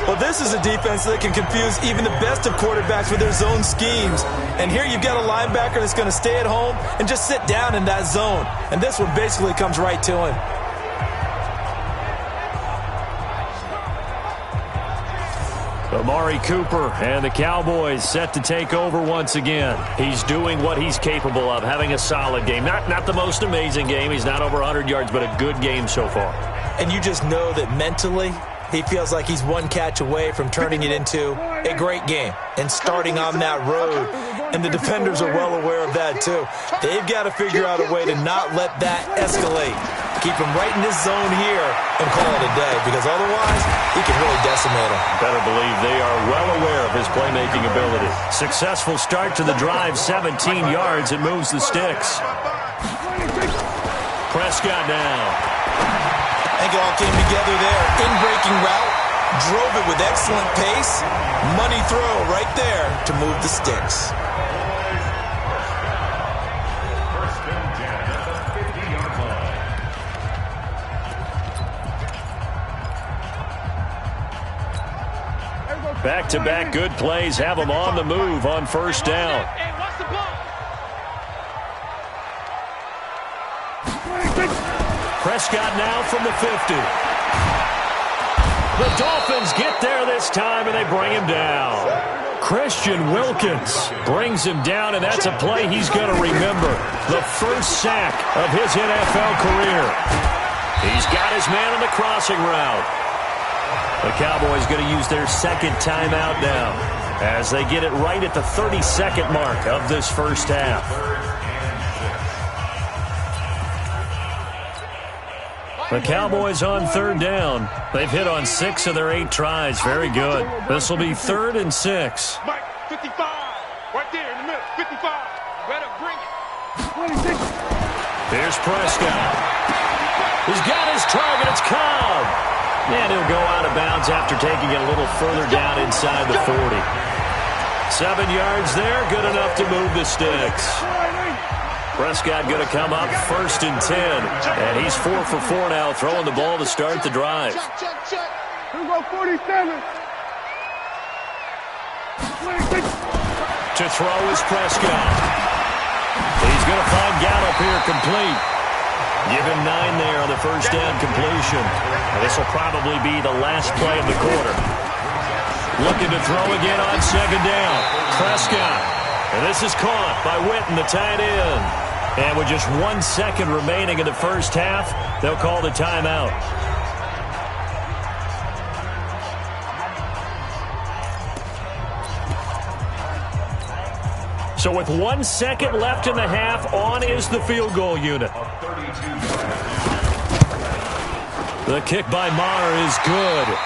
Well, this is a defense that can confuse even the best of quarterbacks with their zone schemes. And here you've got a linebacker that's going to stay at home and just sit down in that zone. And this one basically comes right to him. Amari Cooper and the Cowboys set to take over once again. He's doing what he's capable of, having a solid game. Not the most amazing game. He's not over 100 yards, but a good game so far. And you just know that mentally he feels like he's one catch away from turning it into a great game and starting on that road. And the defenders are well aware of that too. They've got to figure out a way to not let that escalate. Keep him right in this zone here and call it a day, because otherwise he can really decimate him. Better believe they are well aware of his playmaking ability. Successful start to the drive, 17 yards. It moves the sticks. Prescott now. I think it all came together there. In-breaking route, drove it with excellent pace. Money throw right there to move the sticks. Back-to-back good plays have them on the move on first down. Prescott now from the 50. The Dolphins get there this time, and they bring him down. Christian Wilkins brings him down, and that's a play he's going to remember. The first sack of his NFL career. He's got his man on the crossing route. The Cowboys going to use their second timeout now as they get it right at the 30-second mark of this first half. The Cowboys on third down. They've hit on 6 of their 8 tries. Very good. This will be 3rd and 6. Mike, 55. Right there in the middle. 55. Better bring it. 26. Here's Prescott. He's got his target. It's Cobb. And he'll go out of bounds after taking it a little further down inside the 40. 7 yards there. Good enough to move the sticks. Prescott going to come up 1st and 10. And he's 4 for 4 now, throwing the ball to start the drive. Check. Here we go, 47. 26. To throw is Prescott. He's going to find Gallup here complete. Give him 9 there on the first down completion. This will probably be the last play of the quarter. Looking to throw again on 2nd down. Prescott. And this is caught by Witten, the tight end. And with just 1 second remaining in the first half, they'll call the timeout. So with 1 second left in the half, on is the field goal unit. The kick by Maher is good.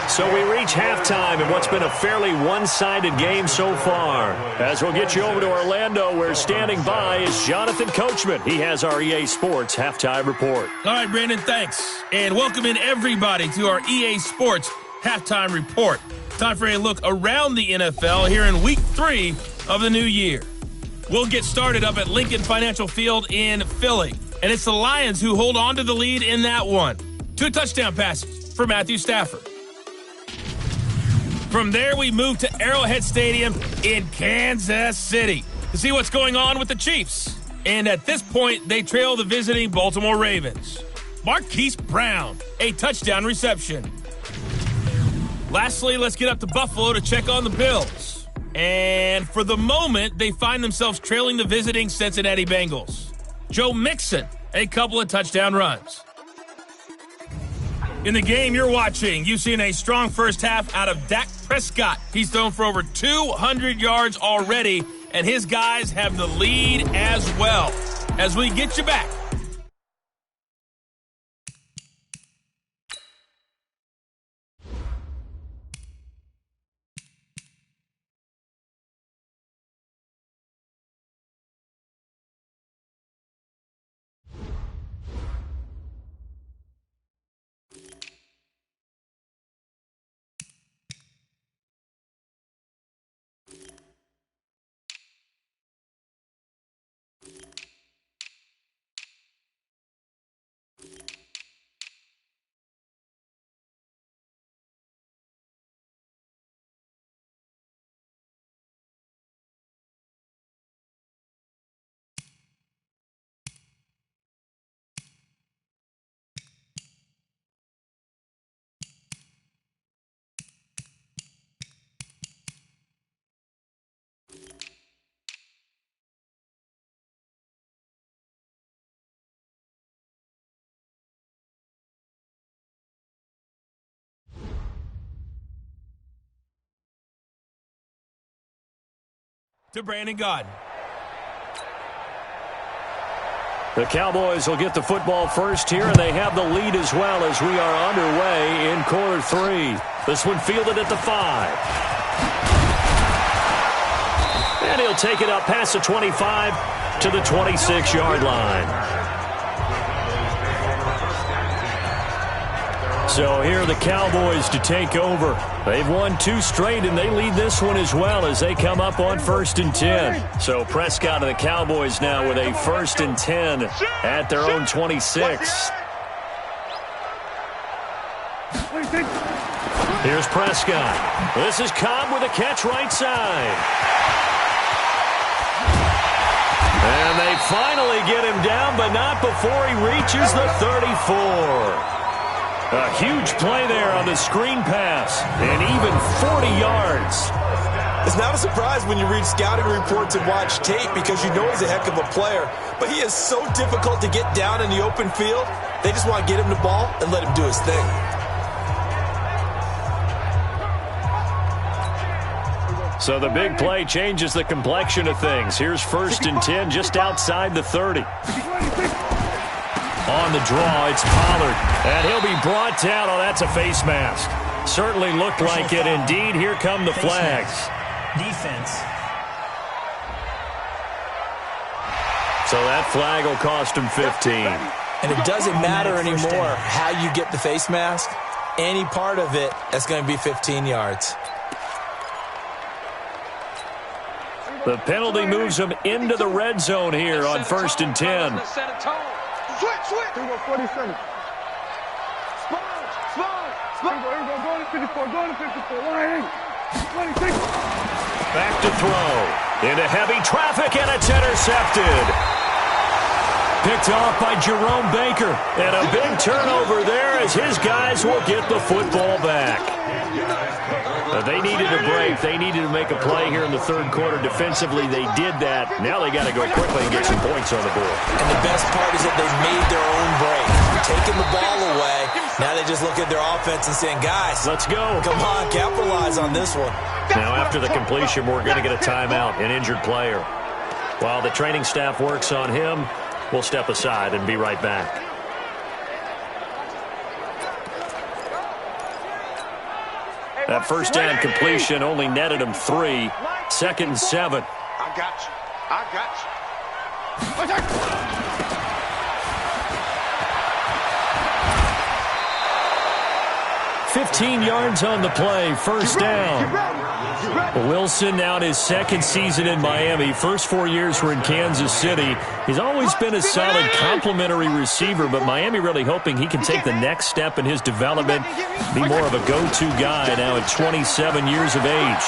So we reach halftime in what's been a fairly one-sided game so far. As we'll get you over to Orlando, where standing by is Jonathan Coachman. He has our EA Sports halftime report. All right, Brandon, thanks. And welcome in everybody to our EA Sports halftime report. Time for a look around the NFL here in Week 3 of the new year. We'll get started up at Lincoln Financial Field in Philly. And it's the Lions who hold on to the lead in that one. 2 touchdown passes for Matthew Stafford. From there, we move to Arrowhead Stadium in Kansas City to see what's going on with the Chiefs. And at this point, they trail the visiting Baltimore Ravens. Marquise Brown, a touchdown reception. Lastly, let's get up to Buffalo to check on the Bills. And for the moment, they find themselves trailing the visiting Cincinnati Bengals. Joe Mixon, a couple of touchdown runs. In the game you're watching, you've seen a strong first half out of Dak Prescott. He's thrown for over 200 yards already, and his guys have the lead as well. As we get you back. To Brandon Gaudin. The Cowboys will get the football first here, and they have the lead as well as we are underway in quarter 3. This one fielded at the 5. And he'll take it up past the 25 to the 26-yard line. So here are the Cowboys to take over. They've won 2 straight, and they lead this one as well as they come up on 1st and 10. So Prescott and the Cowboys now with a 1st and 10 at their own 26. Here's Prescott. This is Cobb with a catch right side. And they finally get him down, but not before he reaches the 34. A huge play there on the screen pass, and even 40 yards. It's not a surprise when you read scouting reports and watch tape because you know he's a heck of a player. But he is so difficult to get down in the open field. They just want to get him the ball and let him do his thing. So the big play changes the complexion of things. Here's 1st and 10 just outside the 30. On the draw, it's Pollard. And he'll be brought down. Oh, that's a face mask. Certainly looked like it. Indeed, here come the flags. Defense. So that flag will cost him 15. And it doesn't matter anymore how you get the face mask. Any part of it, that's going to be 15 yards. The penalty moves him into the red zone here on 1st and 10. Switch. Here we go, 47. Go to 54, go to 54. 26. Back to throw. Into heavy traffic, and it's intercepted. Picked off by Jerome Baker. And a big turnover there as his guys will get the football back. They needed a break. They needed to make a play here in the 3rd quarter. Defensively, they did that. Now they got to go quickly and get some points on the board. And the best part is that they made their own break. Taking the ball away. Now they just look at their offense and saying, guys, let's go. Come on, capitalize on this one. Now after the completion, we're going to get a timeout, an injured player. While the training staff works on him, we'll step aside and be right back. That first down completion only netted him 3. 2nd and 7. I got you. 15 yards on the play, 1st down. Wilson now in his 2nd season in Miami. First 4 years were in Kansas City. He's always been a solid complementary receiver, but Miami really hoping he can take the next step in his development, be more of a go-to guy now at 27 years of age.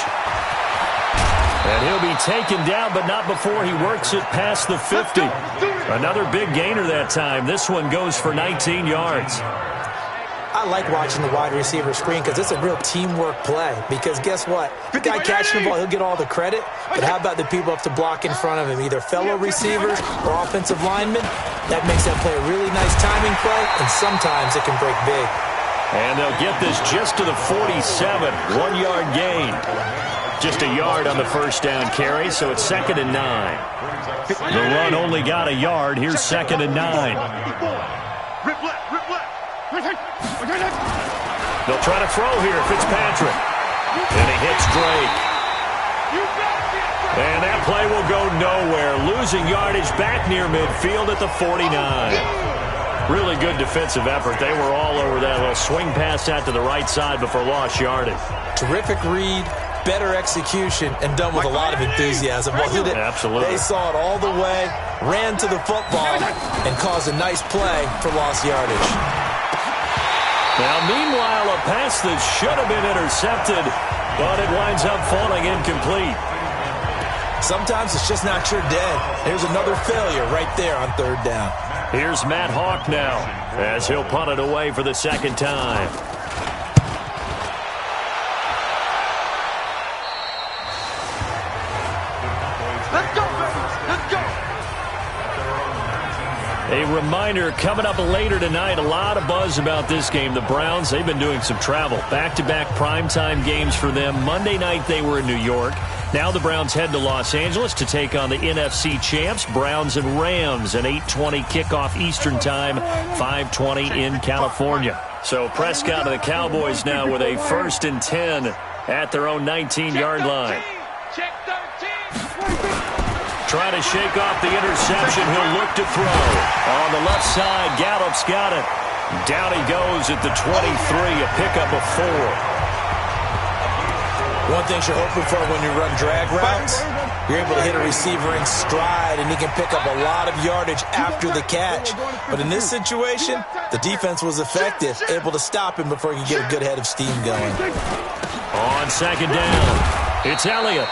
And he'll be taken down, but not before he works it past the 50. Another big gainer that time. This one goes for 19 yards. I like watching the wide receiver screen because it's a real teamwork play. Because guess what? The guy catching the ball, he'll get all the credit. But how about the people up to block in front of him? Either fellow receivers or offensive linemen. That makes that play a really nice timing play, and sometimes it can break big. And they'll get this just to the 47. 1-yard gain. Just a yard on the first down carry, so it's 2nd and 9. The run only got a yard. Here's 2nd and 9. Rip left. They'll try to throw here, Fitzpatrick. And he hits Drake. And that play will go nowhere. Losing yardage back near midfield at the 49. Really good defensive effort. They were all over that little swing pass out to the right side before lost yardage. Terrific read, better execution, and done with a lot of enthusiasm, wasn't it? Absolutely. They saw it all the way, ran to the football, and caused a nice play for lost yardage. Now, meanwhile, a pass that should have been intercepted, but it winds up falling incomplete. Sometimes it's just not your day. There's another failure right there on 3rd down. Here's Matt Hawk now as he'll punt it away for the 2nd time. Let's go, baby. Let's go. A reminder, coming up later tonight, a lot of buzz about this game. The Browns, they've been doing some travel. Back-to-back primetime games for them. Monday night they were in New York. Now the Browns head to Los Angeles to take on the NFC champs, Browns and Rams, an 8:20 kickoff Eastern time, 5:20 in California. So Prescott and the Cowboys now with a 1st and 10 at their own 19-yard line. Check 13. Trying to shake off the interception. He'll look to throw. On the left side, Gallup's got it. Down he goes at the 23, a pickup of 4. One thing you're hoping for when you run drag routes, You're able to hit a receiver in stride, and he can pick up a lot of yardage after the catch. But in this situation, the defense was effective, able to stop him before he could get a good head of steam going. On second down, it's Elliott.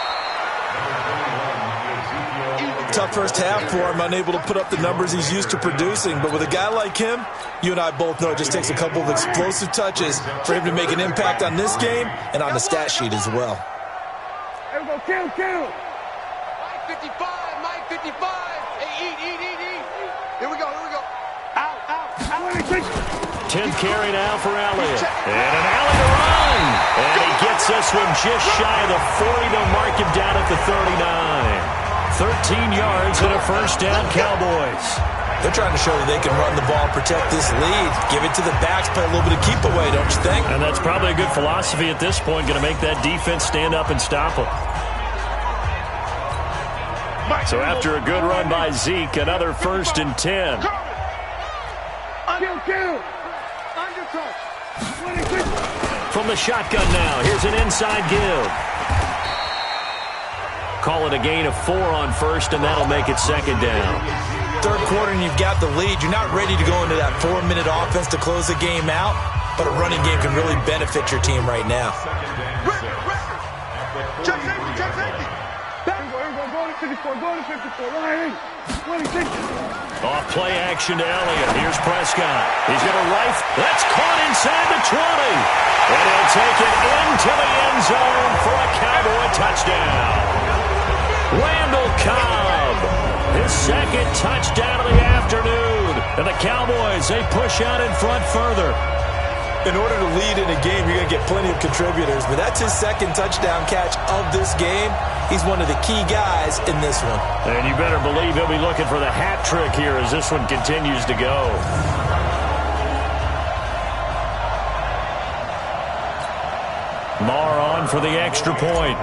Tough first half for him, unable to put up the numbers he's used to producing. But with a guy like him, you and I both know it just takes a couple of explosive touches for him to make an impact on this game and on the stat sheet as well. Here we go, kill. Mike 55, Mike 55. Hey, eat. Here we go. Out. 10th carry now for Elliott. And an alley to run. And he gets this one just shy of the 40. They'll mark him down at the 39. 13 yards and a first down, Cowboys. They're trying to show that they can run the ball, protect this lead, give it to the backs, play a little bit of keep away, don't you think? And that's probably a good philosophy at this point, going to make that defense stand up and stop them. So after a good run by Zeke, another 1st and 10. From the shotgun now, here's an inside give. Call it a gain of 4 on 1st, and that'll make it 2nd down. Third quarter, and you've got the lead. You're not ready to go into that 4-minute offense to close the game out, but a running game can really benefit your team right now. Check safety. Go to 54. Off play action to Elliott. Here's Prescott. He's going to rifle. That's caught inside the 20. And he'll take it into the end zone for a Cowboy touchdown. Randall Cobb, his 2nd touchdown of the afternoon. And the Cowboys, they push out in front further. In order to lead in a game, you're going to get plenty of contributors, but that's his 2nd touchdown catch of this game. He's one of the key guys in this one. And you better believe he'll be looking for the hat trick here as this one continues to go. Marr on for the extra point.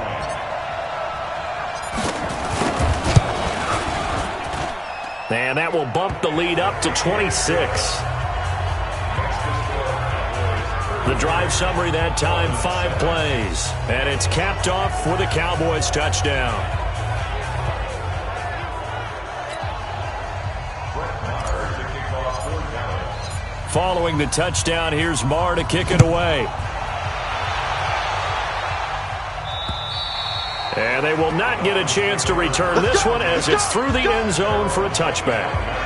And that will bump the lead up to 26. The drive summary that time, 5 plays. And it's capped off with a Cowboys touchdown. Following the touchdown, here's Marr to kick it away. And they will not get a chance to return this one as it's through the end zone for a touchback.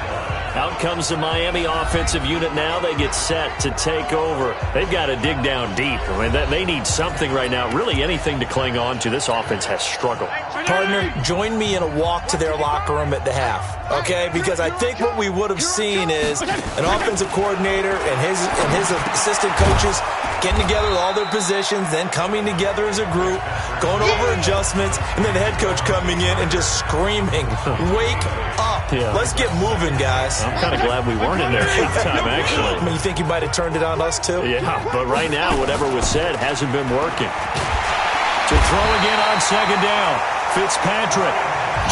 Out comes the Miami offensive unit now. They get set to take over. They've got to dig down deep. I mean, they need something right now, really anything to cling on to. This offense has struggled. Partner, join me in a walk to their locker room at the half, okay? Because I think what we would have seen is an offensive coordinator and his assistant coaches getting together with all their positions, then coming together as a group, going over adjustments, and then the head coach coming in and just screaming, "Wake up. Yeah. Let's get moving, guys." I'm kind of glad we weren't in there halftime, actually. I mean, you think you might have turned it on us, too? Yeah, but right now, whatever was said hasn't been working. To throw again on 2nd down, Fitzpatrick,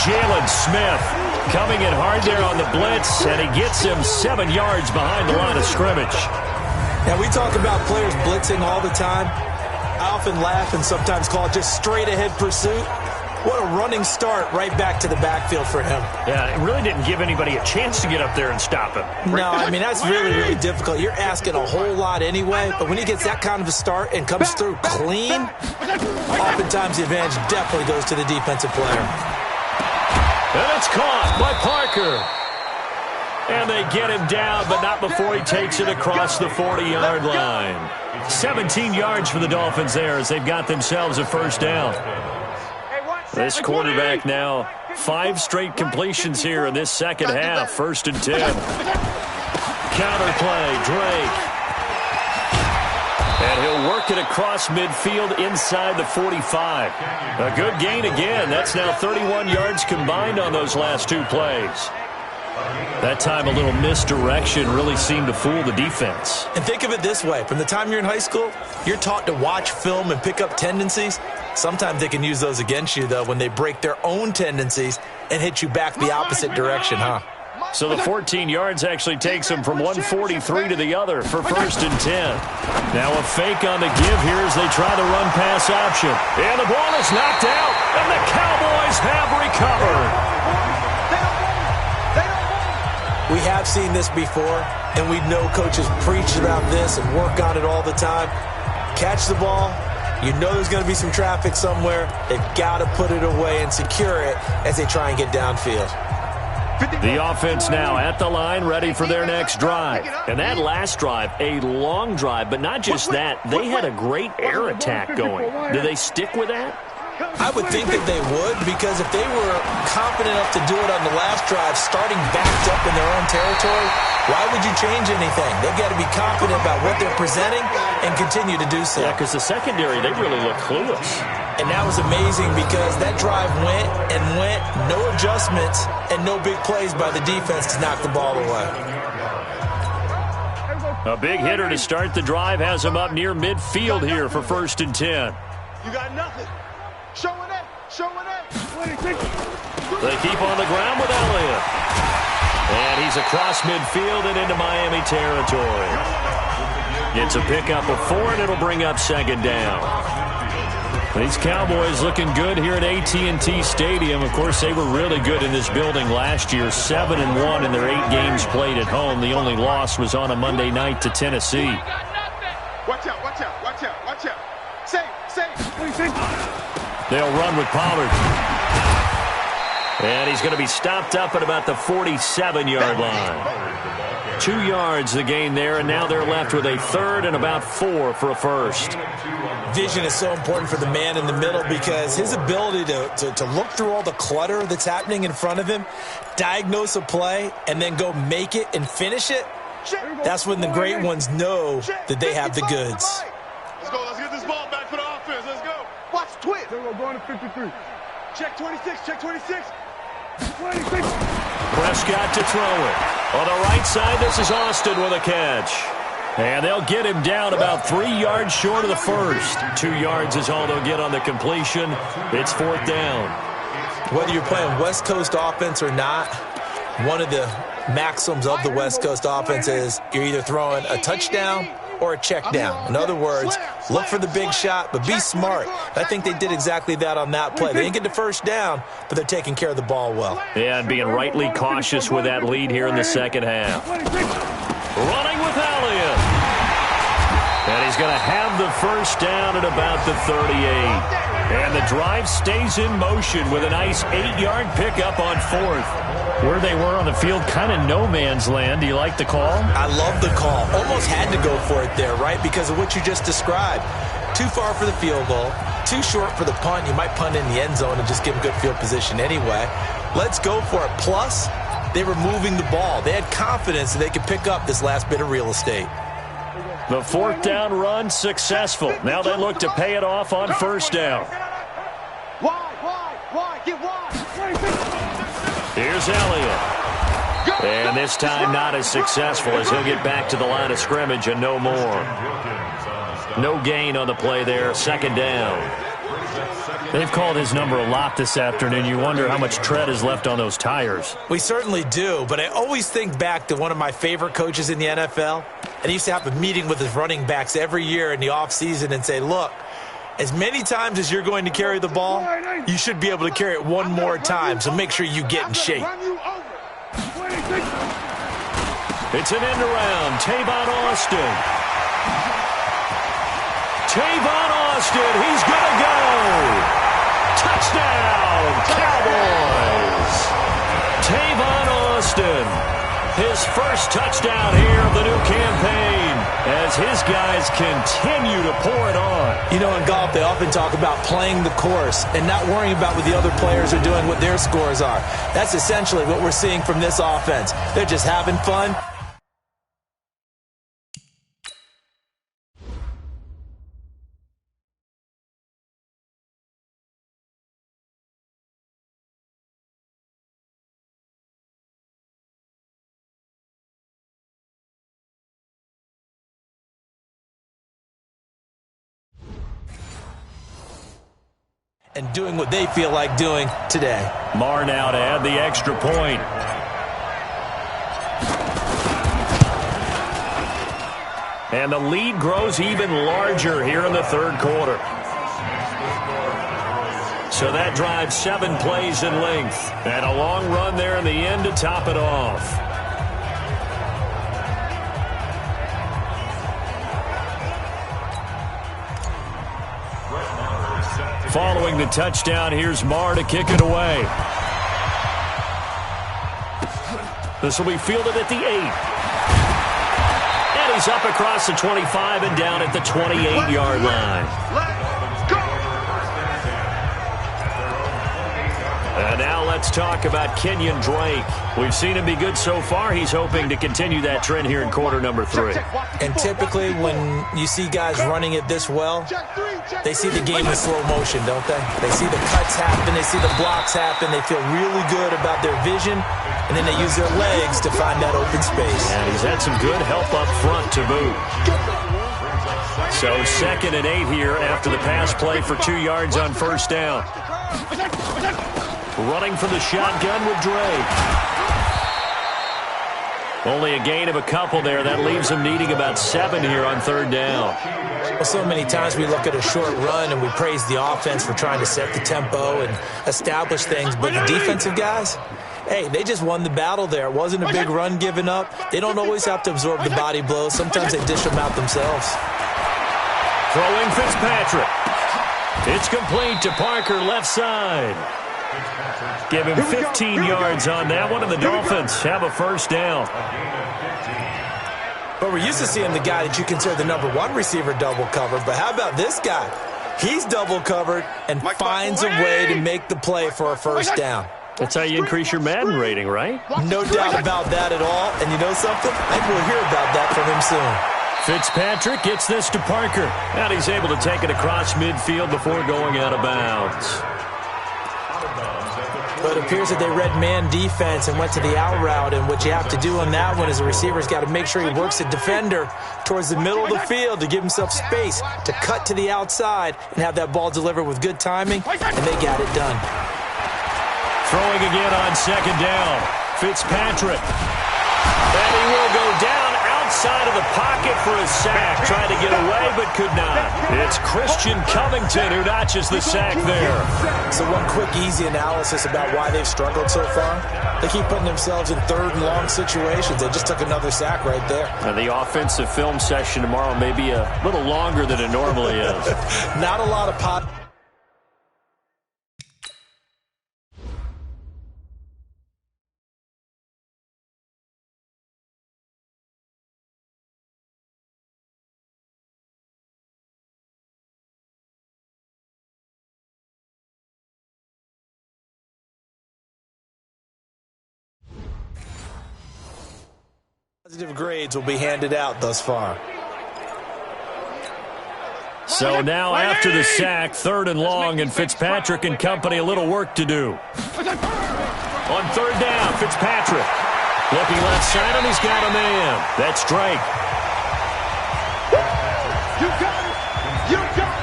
Jalen Smith coming in hard there on the blitz, and he gets him 7 yards behind the line of scrimmage. Now, we talk about players blitzing all the time. I often laugh and sometimes call it just straight-ahead pursuit. What a running start right back to the backfield for him. Yeah, it really didn't give anybody a chance to get up there and stop him. No, I mean, that's really, really difficult. You're asking a whole lot anyway, but when he gets that kind of a start and comes through clean, oftentimes the advantage definitely goes to the defensive player. And it's caught by Parker. And they get him down, but not before he takes it across the 40-yard line. 17 yards for the Dolphins there as they've got themselves a first down. This quarterback now, 5 straight completions here in this second half. 1st and 10. Counterplay, Drake. And he'll work it across midfield inside the 45. A good gain again. That's now 31 yards combined on those last 2 plays. That time a little misdirection really seemed to fool the defense. And think of it this way. From the time you're in high school, you're taught to watch film and pick up tendencies. Sometimes they can use those against you, though, when they break their own tendencies and hit you back the opposite direction, huh? So the 14 yards actually takes him from 143 to the other for 1st and 10. Now a fake on the give here as they try the run-pass option. And the ball is knocked out, and the Cowboys have recovered. We have seen this before, and we know coaches preach about this and work on it all the time. Catch the ball. You know there's going to be some traffic somewhere. They've got to put it away and secure it as they try and get downfield. The offense now at the line, ready for their next drive. And that last drive, a long drive, but not just that. They had a great air attack going. Do they stick with that? I would think that they would, because if they were confident enough to do it on the last drive, starting backed up in their own territory, why would you change anything? They've got to be confident about what they're presenting and continue to do so. Yeah, because the secondary, they really look clueless. And that was amazing because that drive went and went, no adjustments, and no big plays by the defense to knock the ball away. A big hitter to start the drive has him up near midfield here for 1st and 10. You got nothing. Showing it. They keep on the ground with Elliott. And he's across midfield and into Miami territory. It's a pickup of 4, and it'll bring up 2nd down. These Cowboys looking good here at AT&T Stadium. Of course, they were really good in this building last year. 7-1 in their 8 games played at home. The only loss was on a Monday night to Tennessee. Watch out. Safe. They'll run with Pollard. And he's going to be stopped up at about the 47-yard line. 2 yards the gain there, and now they're left with a 3rd and about 4 for a first. Vision is so important for the man in the middle because his ability to look through all the clutter that's happening in front of him, diagnose a play, and then go make it and finish it, that's when the great ones know that they have the goods. Let's go. Let's get this ball back for the offense. Let's go. Watch twist. We're going to 53. Check 26. Prescott to throw it. On the right side, this is Austin with a catch. And they'll get him down about 3 yards short of the first. 2 yards is all they'll get on the completion. It's 4th down. Whether you're playing West Coast offense or not, one of the maxims of the West Coast offense is you're either throwing a touchdown or a check down. In other words, look for the big shot, but be smart. I think they did exactly that on that play. They didn't get the first down, but they're taking care of the ball well. Yeah, and being rightly cautious with that lead here in the second half. Running with Elliott. And he's going to have the first down at about the 38. And the drive stays in motion with a nice 8-yard pickup on 4th. Where they were on the field, kind of no man's land. Do you like the call? I love the call. Almost had to go for it there, right? Because of what you just described. Too far for the field goal. Too short for the punt. You might punt in the end zone and just give them good field position anyway. Let's go for it. Plus, they were moving the ball. They had confidence that they could pick up this last bit of real estate. The 4th down run successful. Now they look to pay it off on 1st down. Wide, get wide. Here's Elliott. And this time not as successful as he'll get back to the line of scrimmage and no more. No gain on the play there. 2nd down. They've called his number a lot this afternoon. You wonder how much tread is left on those tires. We certainly do, but I always think back to one of my favorite coaches in the NFL. And he used to have a meeting with his running backs every year in the offseason and say, look, as many times as you're going to carry the ball, you should be able to carry it one more time, so make sure you get in shape. It's an end around. Tavon Austin. He's going to go. Touchdown, Cowboys. Tavon Austin, his first touchdown here of the new campaign as his guys continue to pour it on. You know, in golf, they often talk about playing the course and not worrying about what the other players are doing, what their scores are. That's essentially what we're seeing from this offense. They're just having fun. And doing what they feel like doing today. Marr now to add the extra point. And the lead grows even larger here in the third quarter. So that drives 7 plays in length. And a long run there in the end to top it off. Following the touchdown, here's Marr to kick it away. This will be fielded at the 8. And he's up across the 25 and down at the 28-yard line. And now let's talk about Kenyon Drake. We've seen him be good so far. He's hoping to continue that trend here in quarter number 3. And typically when you see guys running it this well, they see the game in slow motion, don't they? They see the cuts happen. They see the blocks happen. They feel really good about their vision. And then they use their legs to find that open space. And he's had some good help up front to boot. So 2nd and 8 here after the pass play for 2 yards on first down. Running from the shotgun with Drake. Only a gain of a couple there. That leaves him needing about 7 here on third down. Well, so many times we look at a short run and we praise the offense for trying to set the tempo and establish things. But the defensive guys, hey, they just won the battle there. It wasn't a big run given up. They don't always have to absorb the body blows. Sometimes they dish them out themselves. Throwing Fitzpatrick. It's complete to Parker left side. Give him 15 yards on that one, and the Dolphins have a first down. But we're used to seeing the guy that you consider the number 1 receiver double covered. But how about this guy? He's double covered and finds a way to make the play for a first down. That's how you increase your Madden rating, right? No doubt about that at all. And you know something? I think we'll hear about that from him soon. Fitzpatrick gets this to Parker. And he's able to take it across midfield before going out of bounds. But it appears that they read man defense and went to the out route. And what you have to do on that one is the receiver's got to make sure he works the defender towards the middle of the field to give himself space to cut to the outside and have that ball delivered with good timing. And they got it done. Throwing again on second down. Fitzpatrick. And he will go down outside of the pocket for a sack. Tried to get away, but could not. It's Christian Covington who notches the sack there. So one quick, easy analysis about why they've struggled so far. They keep putting themselves in third and long situations. They just took another sack right there. And the offensive film session tomorrow may be a little longer than it normally is. Not a lot of pot. Positive grades will be handed out thus far. So now after the sack, 3rd and long, and Fitzpatrick and company a little work to do. On 3rd down, Fitzpatrick. Looking left side, and he's got a man. That's Drake. You got it! You got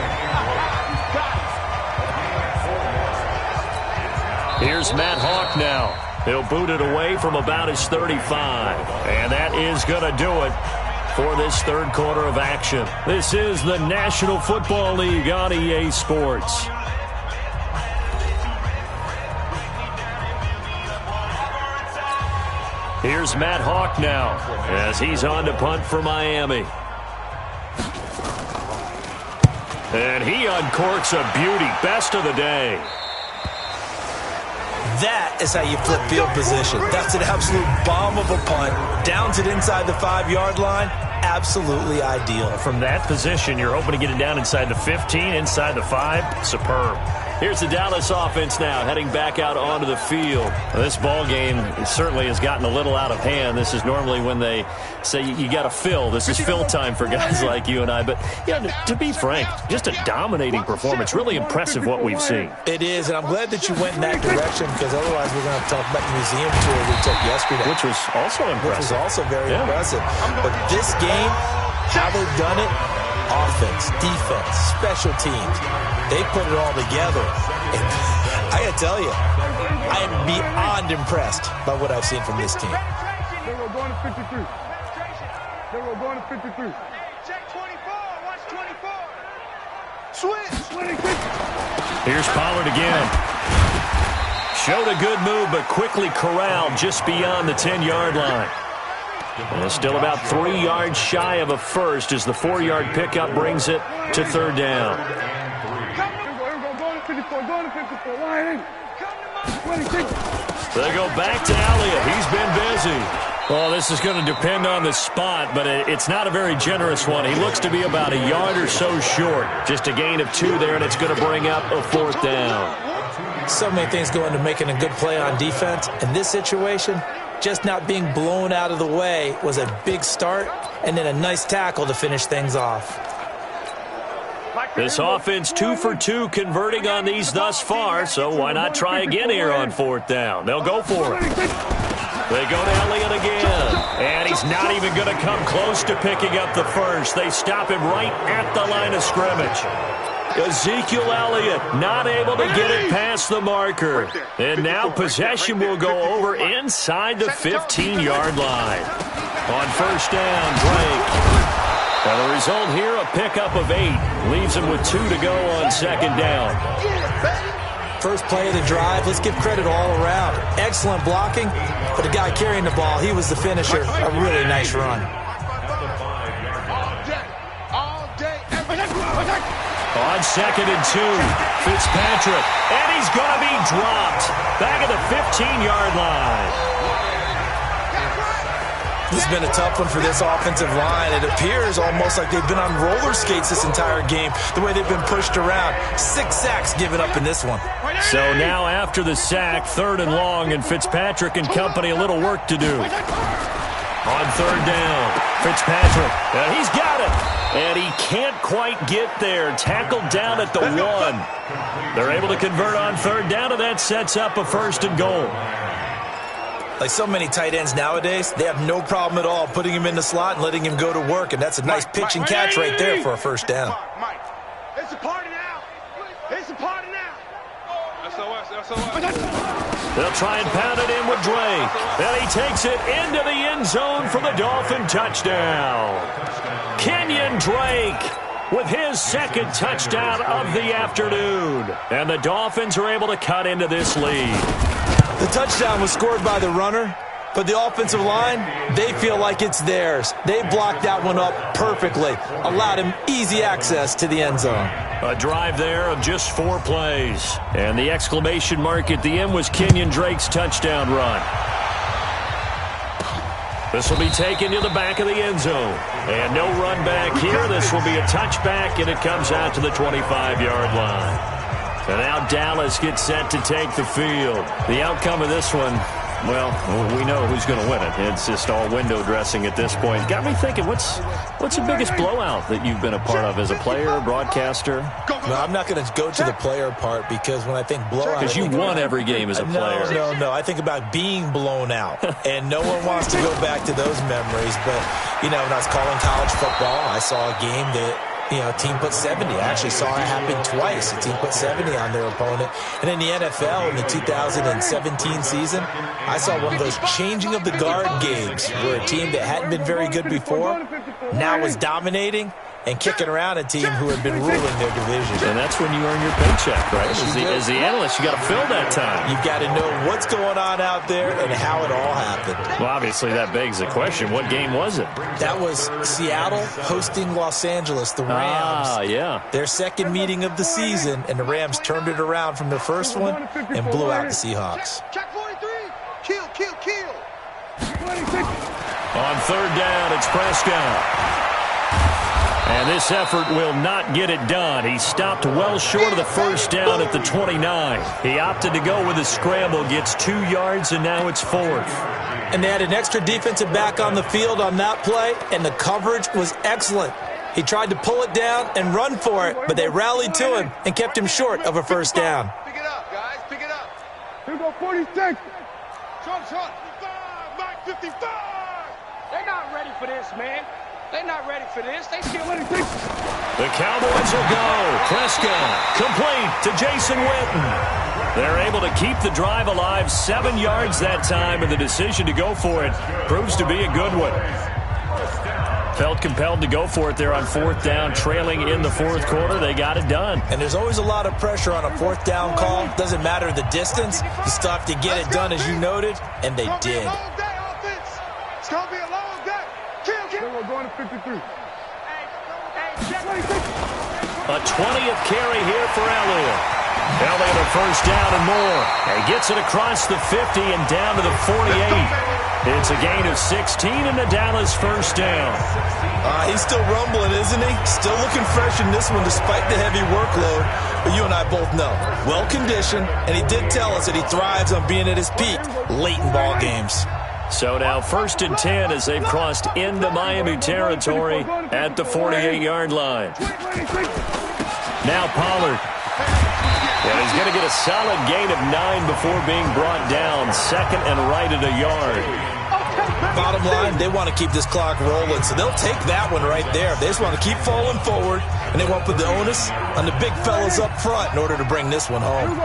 it! Here's Matt Hawk now. He'll boot it away from about his 35. And that is going to do it for this third quarter of action. This is the National Football League on EA Sports. Here's Matt Hawk now as he's on to punt for Miami. And he uncorks a beauty. Best of the day. That is how you flip field position. That's an absolute bomb of a punt. Downs it inside the 5-yard line. Absolutely ideal. From that position, you're hoping to get it down inside the 15, inside the 5. Superb. Here's the Dallas offense now, heading back out onto the field. This ball game certainly has gotten a little out of hand. This is normally when they say you got to fill. This is fill time for guys like you and I. But, you know, to be frank, just a dominating performance. Really impressive what we've seen. It is, and I'm glad that you went in that direction because otherwise we're going to have to talk about the museum tour we took yesterday. Which was also impressive. Which was also very impressive. But this game, how they've done it, offense, defense, special teams, they put it all together. And I got to tell you, I am beyond impressed by what I've seen from this team. They were going to 53. They were going to 53. Check 24. Watch 24. Switch. Here's Pollard again. Showed a good move, but quickly corralled just beyond the 10-yard line. And still about 3 yards shy of a first as the 4-yard pickup brings it to third down. They go back to Elliott. He's been busy. Well, this is going to depend on the spot, but it's not a very generous one. He looks to be about a yard or so short. Just a gain of 2 there, and it's going to bring up a 4th down. So many things go into making a good play on defense. In this situation, just not being blown out of the way was a big start, and then a nice tackle to finish things off. This offense 2 for 2 converting on these thus far, so why not try again here on 4th down? They'll go for it. They go to Elliott again, and he's not even going to come close to picking up the first. They stop him right at the line of scrimmage. Ezekiel Elliott not able to get it past the marker. And now possession will go over inside the 15-yard line. On first down, Drake. And the result here, a pickup of 8. Leaves him with 2 to go on second down. First play of the drive, let's give credit all around. Excellent blocking, but the guy carrying the ball, he was the finisher. A really nice run. All day, every day. On second and 2, Fitzpatrick, and he's going to be dropped back at the 15-yard line. This has been a tough one for this offensive line. It appears almost like they've been on roller skates this entire game, the way they've been pushed around. 6 sacks given up in this one. So now after the sack, 3rd and long, and Fitzpatrick and company a little work to do. On third down, Fitzpatrick, and he's got it. And he can't quite get there. Tackled down at the 1. They're able to convert on third down, and that sets up a 1st and goal. Like so many tight ends nowadays, they have no problem at all putting him in the slot and letting him go to work, and that's a nice pitch and catch right there for a 1st down. Mike, it's a party now. It's a party now. SOS. They'll try and pound it in with Drake. And he takes it into the end zone for the Dolphin touchdown. Kenyon Drake with his 2nd touchdown of the afternoon. And the Dolphins are able to cut into this lead. The touchdown was scored by the runner, but the offensive line, they feel like it's theirs. They blocked that one up perfectly, allowed him easy access to the end zone. A drive there of just 4 plays. And the exclamation mark at the end was Kenyon Drake's touchdown run. This will be taken to the back of the end zone. And no run back here. This will be a touchback, and it comes out to the 25-yard line. And now Dallas gets set to take the field. The outcome of this one, well, we know who's going to win it. It's just all window dressing at this point. Got me thinking, what's the biggest blowout that you've been a part of as a player, broadcaster? No, I'm not going to go to the player part because when I think blowout... Because you won every game as a player. No. I think about being blown out. And no one wants to go back to those memories. But, when I was calling college football, I saw a game that... team put 70. I actually saw it happen twice. A team put 70 on their opponent. And in the NFL, in the 2017 season, I saw one of those changing of the guard games where a team that hadn't been very good before now was dominating and kicking around a team who had been ruling their division. And that's when you earn your paycheck, right? As the analyst, you got to fill that time. You've got to know what's going on out there and how it all happened. Well, obviously, that begs the question, what game was it? That was Seattle hosting Los Angeles, the Rams. Ah, yeah. Their 2nd meeting of the season, and the Rams turned it around from the first one and blew out the Seahawks. Check 43. Kill. On third down, it's Prescott. And this effort will not get it done. He stopped well short of the 1st down at the 29. He opted to go with a scramble, gets 2 yards, and now it's 4th. And they had an extra defensive back on the field on that play, and the coverage was excellent. He tried to pull it down and run for it, but they rallied to him and kept him short of a 1st down. Pick it up, guys. Pick it up. Here go 46. Short. 55. They're not ready for this, man. They're not ready for this. They still ready. The Cowboys will go. Prescott complete to Jason Witten. They're able to keep the drive alive, 7 yards that time, and the decision to go for it proves to be a good one. Felt compelled to go for it there on 4th down, trailing in the 4th quarter. They got it done. And there's always a lot of pressure on a 4th down call. Doesn't matter the distance. You still have to get it done, as you noted, and they did. It's going to be a long day. We're going to 53. A 20th carry here for Elliott. Elliott a first down and more. And gets it across the 50 and down to the 48. It's a gain of 16 and a Dallas first down. He's still rumbling, isn't he? Still looking fresh in this one despite the heavy workload. But you and I both know, well-conditioned, and he did tell us that he thrives on being at his peak late in ball games. So now 1st and 10 as they've crossed into Miami territory at the 48-yard line. Now Pollard. And he's going to get a solid gain of 9 before being brought down. 2nd and right at a yard. Bottom line, they want to keep this clock rolling, so they'll take that one right there. They just want to keep falling forward, and they want to put the onus on the big fellas up front in order to bring this one home.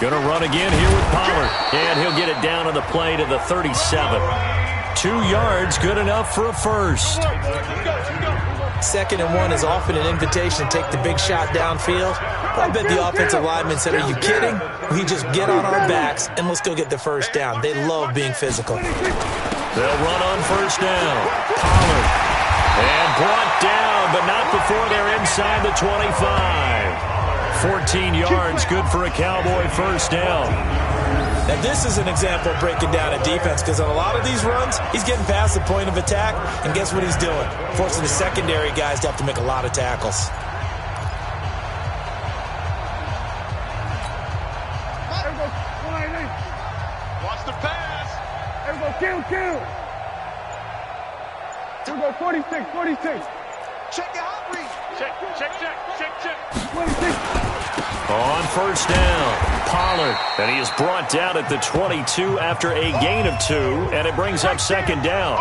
Going to run again here with Pollard, and he'll get it down on the play to the 37. 2 yards, good enough for a first. 2nd and 1 is often an invitation to take the big shot downfield. But I bet the offensive lineman said, are you kidding? We just get on our backs and let's go get the first down. They love being physical. They'll run on first down. Pollard. And brought down, but not before they're inside the 25. 14 yards, good for a Cowboy first down. Now, this is an example of breaking down a defense because on a lot of these runs, he's getting past the point of attack, and guess what he's doing? Forcing the secondary guys to have to make a lot of tackles. Watch the pass. There we go, kill. Here we go, 46. Check the hot read. Check. 26. On first down, Pollard, and he is brought down at the 22 after a gain of 2, and it brings up 2nd down.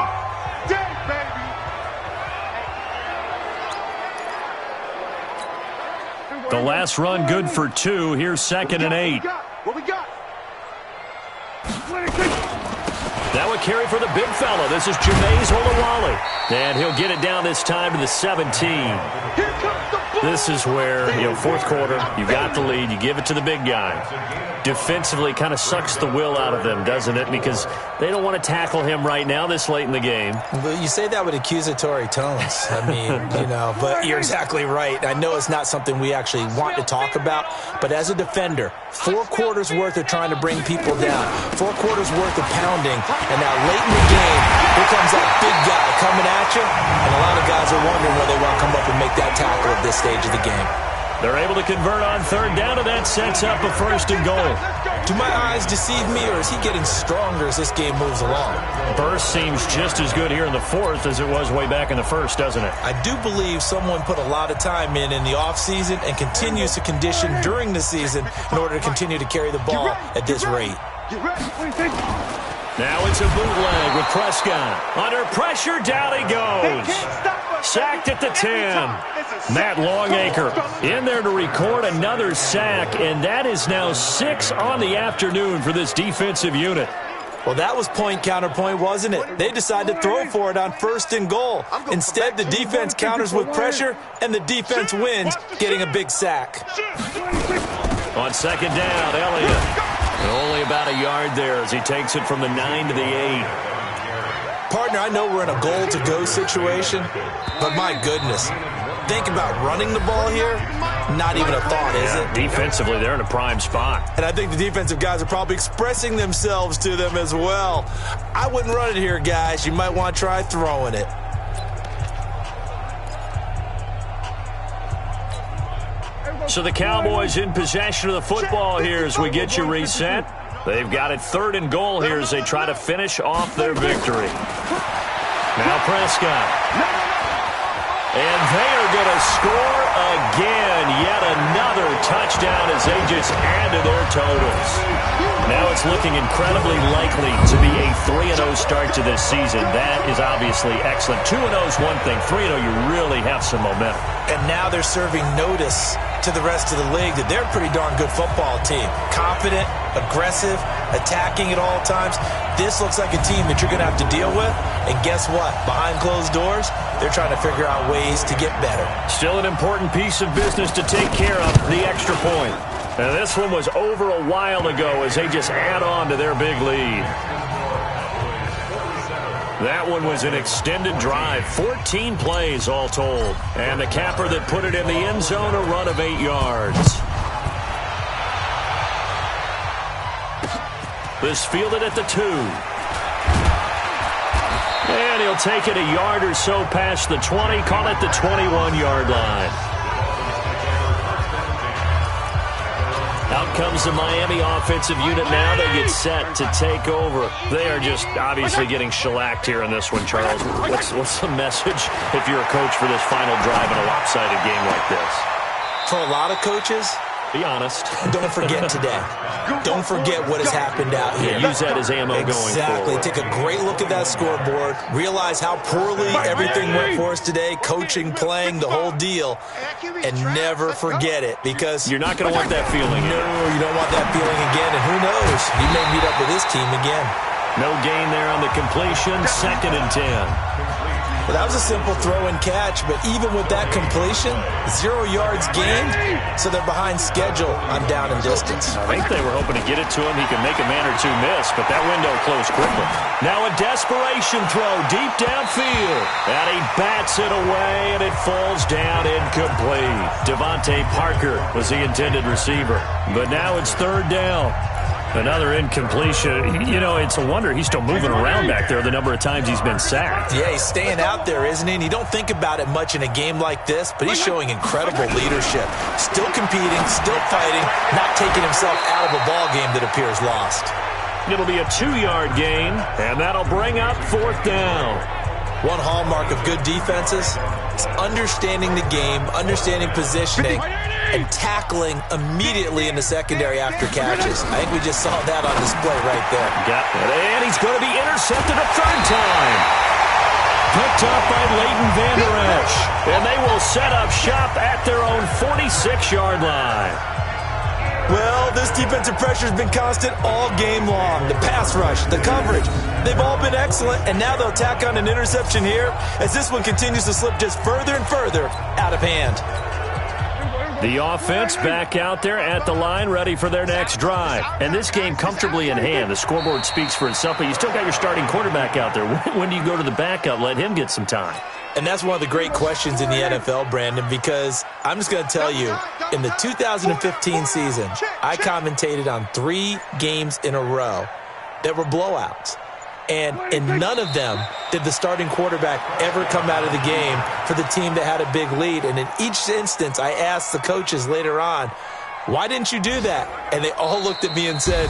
The last run good for 2. Here's 2nd and 8. What we got? That would carry for the big fella. This is Jameis Olawale, and he'll get it down this time to the 17. This is where, 4th quarter, you got the lead, you give it to the big guy. Defensively kind of sucks the will out of them, doesn't it? Because they don't want to tackle him right now this late in the game. But you say that with accusatory tones. I mean, but you're exactly right. I know it's not something we actually want to talk about, but as a defender, 4 quarters worth of trying to bring people down, 4 quarters worth of pounding, and now late in the game, here comes that big guy coming at you, and a lot of guys are wondering whether they want to come up and make that tackle at this stage of the game. They're able to convert on 3rd down, and that sets up a 1st and goal. Do my eyes deceive me, or is he getting stronger as this game moves along? Burst seems just as good here in the 4th as it was way back in the 1st, doesn't it? I do believe someone put a lot of time in the offseason and continues to condition during the season in order to continue to carry the ball at this rate. Now it's a bootleg with Prescott. Under pressure, down he goes. Sacked at the 10. Matt Longacre in there to record another sack, and that is now 6 on the afternoon for this defensive unit. Well, that was point counterpoint, wasn't it? They decided to throw for it on 1st and goal. Instead, the defense counters with pressure, and the defense wins, getting a big sack. On 2nd down, Elliott. Only about a yard there as he takes it from the 9 to the 8. Partner, I know we're in a goal-to-go situation, but my goodness, think about running the ball here. Not even a thought, is it? Defensively, they're in a prime spot. And I think the defensive guys are probably expressing themselves to them as well. I wouldn't run it here, guys. You might want to try throwing it. So the Cowboys in possession of the football here as we get you reset. They've got it 3rd and goal here as they try to finish off their victory. Now Prescott. And they are going to score again. Yet another touchdown as they just add to their totals. Now it's it's looking incredibly likely to be a 3-0 start to this season. That is obviously excellent. 2-0 is one thing. 3-0, you really have some momentum. And now they're serving notice to the rest of the league that they're a pretty darn good football team. Confident, aggressive, attacking at all times. This looks like a team that you're going to have to deal with. And guess what? Behind closed doors, they're trying to figure out ways to get better. Still an important piece of business to take care of, the extra point. And this one was over a while ago as they just add on to their big lead. That one was an extended drive, 14 plays all told. And the capper that put it in the end zone, a run of 8 yards. This fielded at the 2. And he'll take it a yard or so past the 20, call it the 21-yard line. Out comes the Miami offensive unit now. They get set to take over. They are just obviously getting shellacked here in this one, Charles. What's the message if you're a coach for this final drive in a lopsided game like this? For a lot of coaches, be honest. Don't forget today. Don't forget what has happened out here. Yeah, use that as ammo going forward. Exactly. Take a great look at that scoreboard. Realize how poorly everything went for us today. Coaching, playing, the whole deal. And never forget it, because you're not going to want that feeling. No, you don't want that feeling again. And who knows? You may meet up with this team again. No gain there on the completion. 2nd and 10. Well, that was a simple throw and catch, but even with that completion, 0 yards gained, so they're behind schedule on down and distance. I think they were hoping to get it to him. He can make a man or two miss, but that window closed quickly. Now a desperation throw deep downfield, and he bats it away, and it falls down incomplete. Devontae Parker was the intended receiver, but now it's 3rd down. Another incompletion. You know, it's a wonder he's still moving around back there the number of times he's been sacked. Yeah, he's staying out there, isn't he? And you don't think about it much in a game like this, but he's showing incredible leadership. Still competing, still fighting, not taking himself out of a ball game that appears lost. It'll be a 2-yard gain, and that'll bring up 4th down. One hallmark of good defenses is understanding the game, understanding positioning, and tackling immediately in the secondary after catches. I think we just saw that on display right there. Got it. And he's going to be intercepted a 3rd time. Picked up by Leighton Vander Esch. And they will set up shop at their own 46-yard line. Well, this defensive pressure has been constant all game long. The pass rush, the coverage, they've all been excellent, and now they'll tack on an interception here as this one continues to slip just further and further out of hand. The offense back out there at the line, ready for their next drive. And this game comfortably in hand. The scoreboard speaks for itself, but you still got your starting quarterback out there. When do you go to the backup? Let him get some time. And that's one of the great questions in the NFL, Brandon, because I'm just going to tell you, in the 2015 season, I commentated on 3 games in a row that were blowouts. And in none of them did the starting quarterback ever come out of the game for the team that had a big lead. And in each instance, I asked the coaches later on, why didn't you do that? And they all looked at me and said,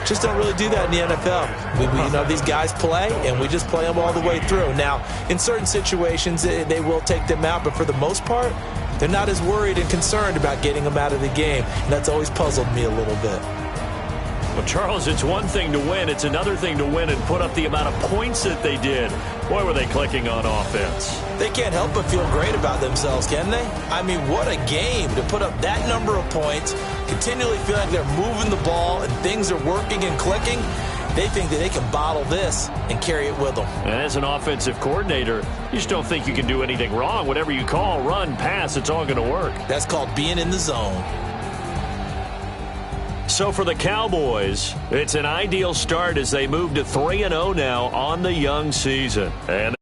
just don't really do that in the NFL. You know, these guys play, and we just play them all the way through. Now, in certain situations, they will take them out, but for the most part, they're not as worried and concerned about getting them out of the game. And that's always puzzled me a little bit. Well, Charles, it's one thing to win. It's another thing to win and put up the amount of points that they did. Boy, were they clicking on offense. They can't help but feel great about themselves, can they? I mean, what a game to put up that number of points, continually feel like they're moving the ball and things are working and clicking. They think that they can bottle this and carry it with them. And as an offensive coordinator, you just don't think you can do anything wrong. Whatever you call, run, pass, it's all going to work. That's called being in the zone. So for the Cowboys, it's an ideal start as they move to 3-0 now on the young season. And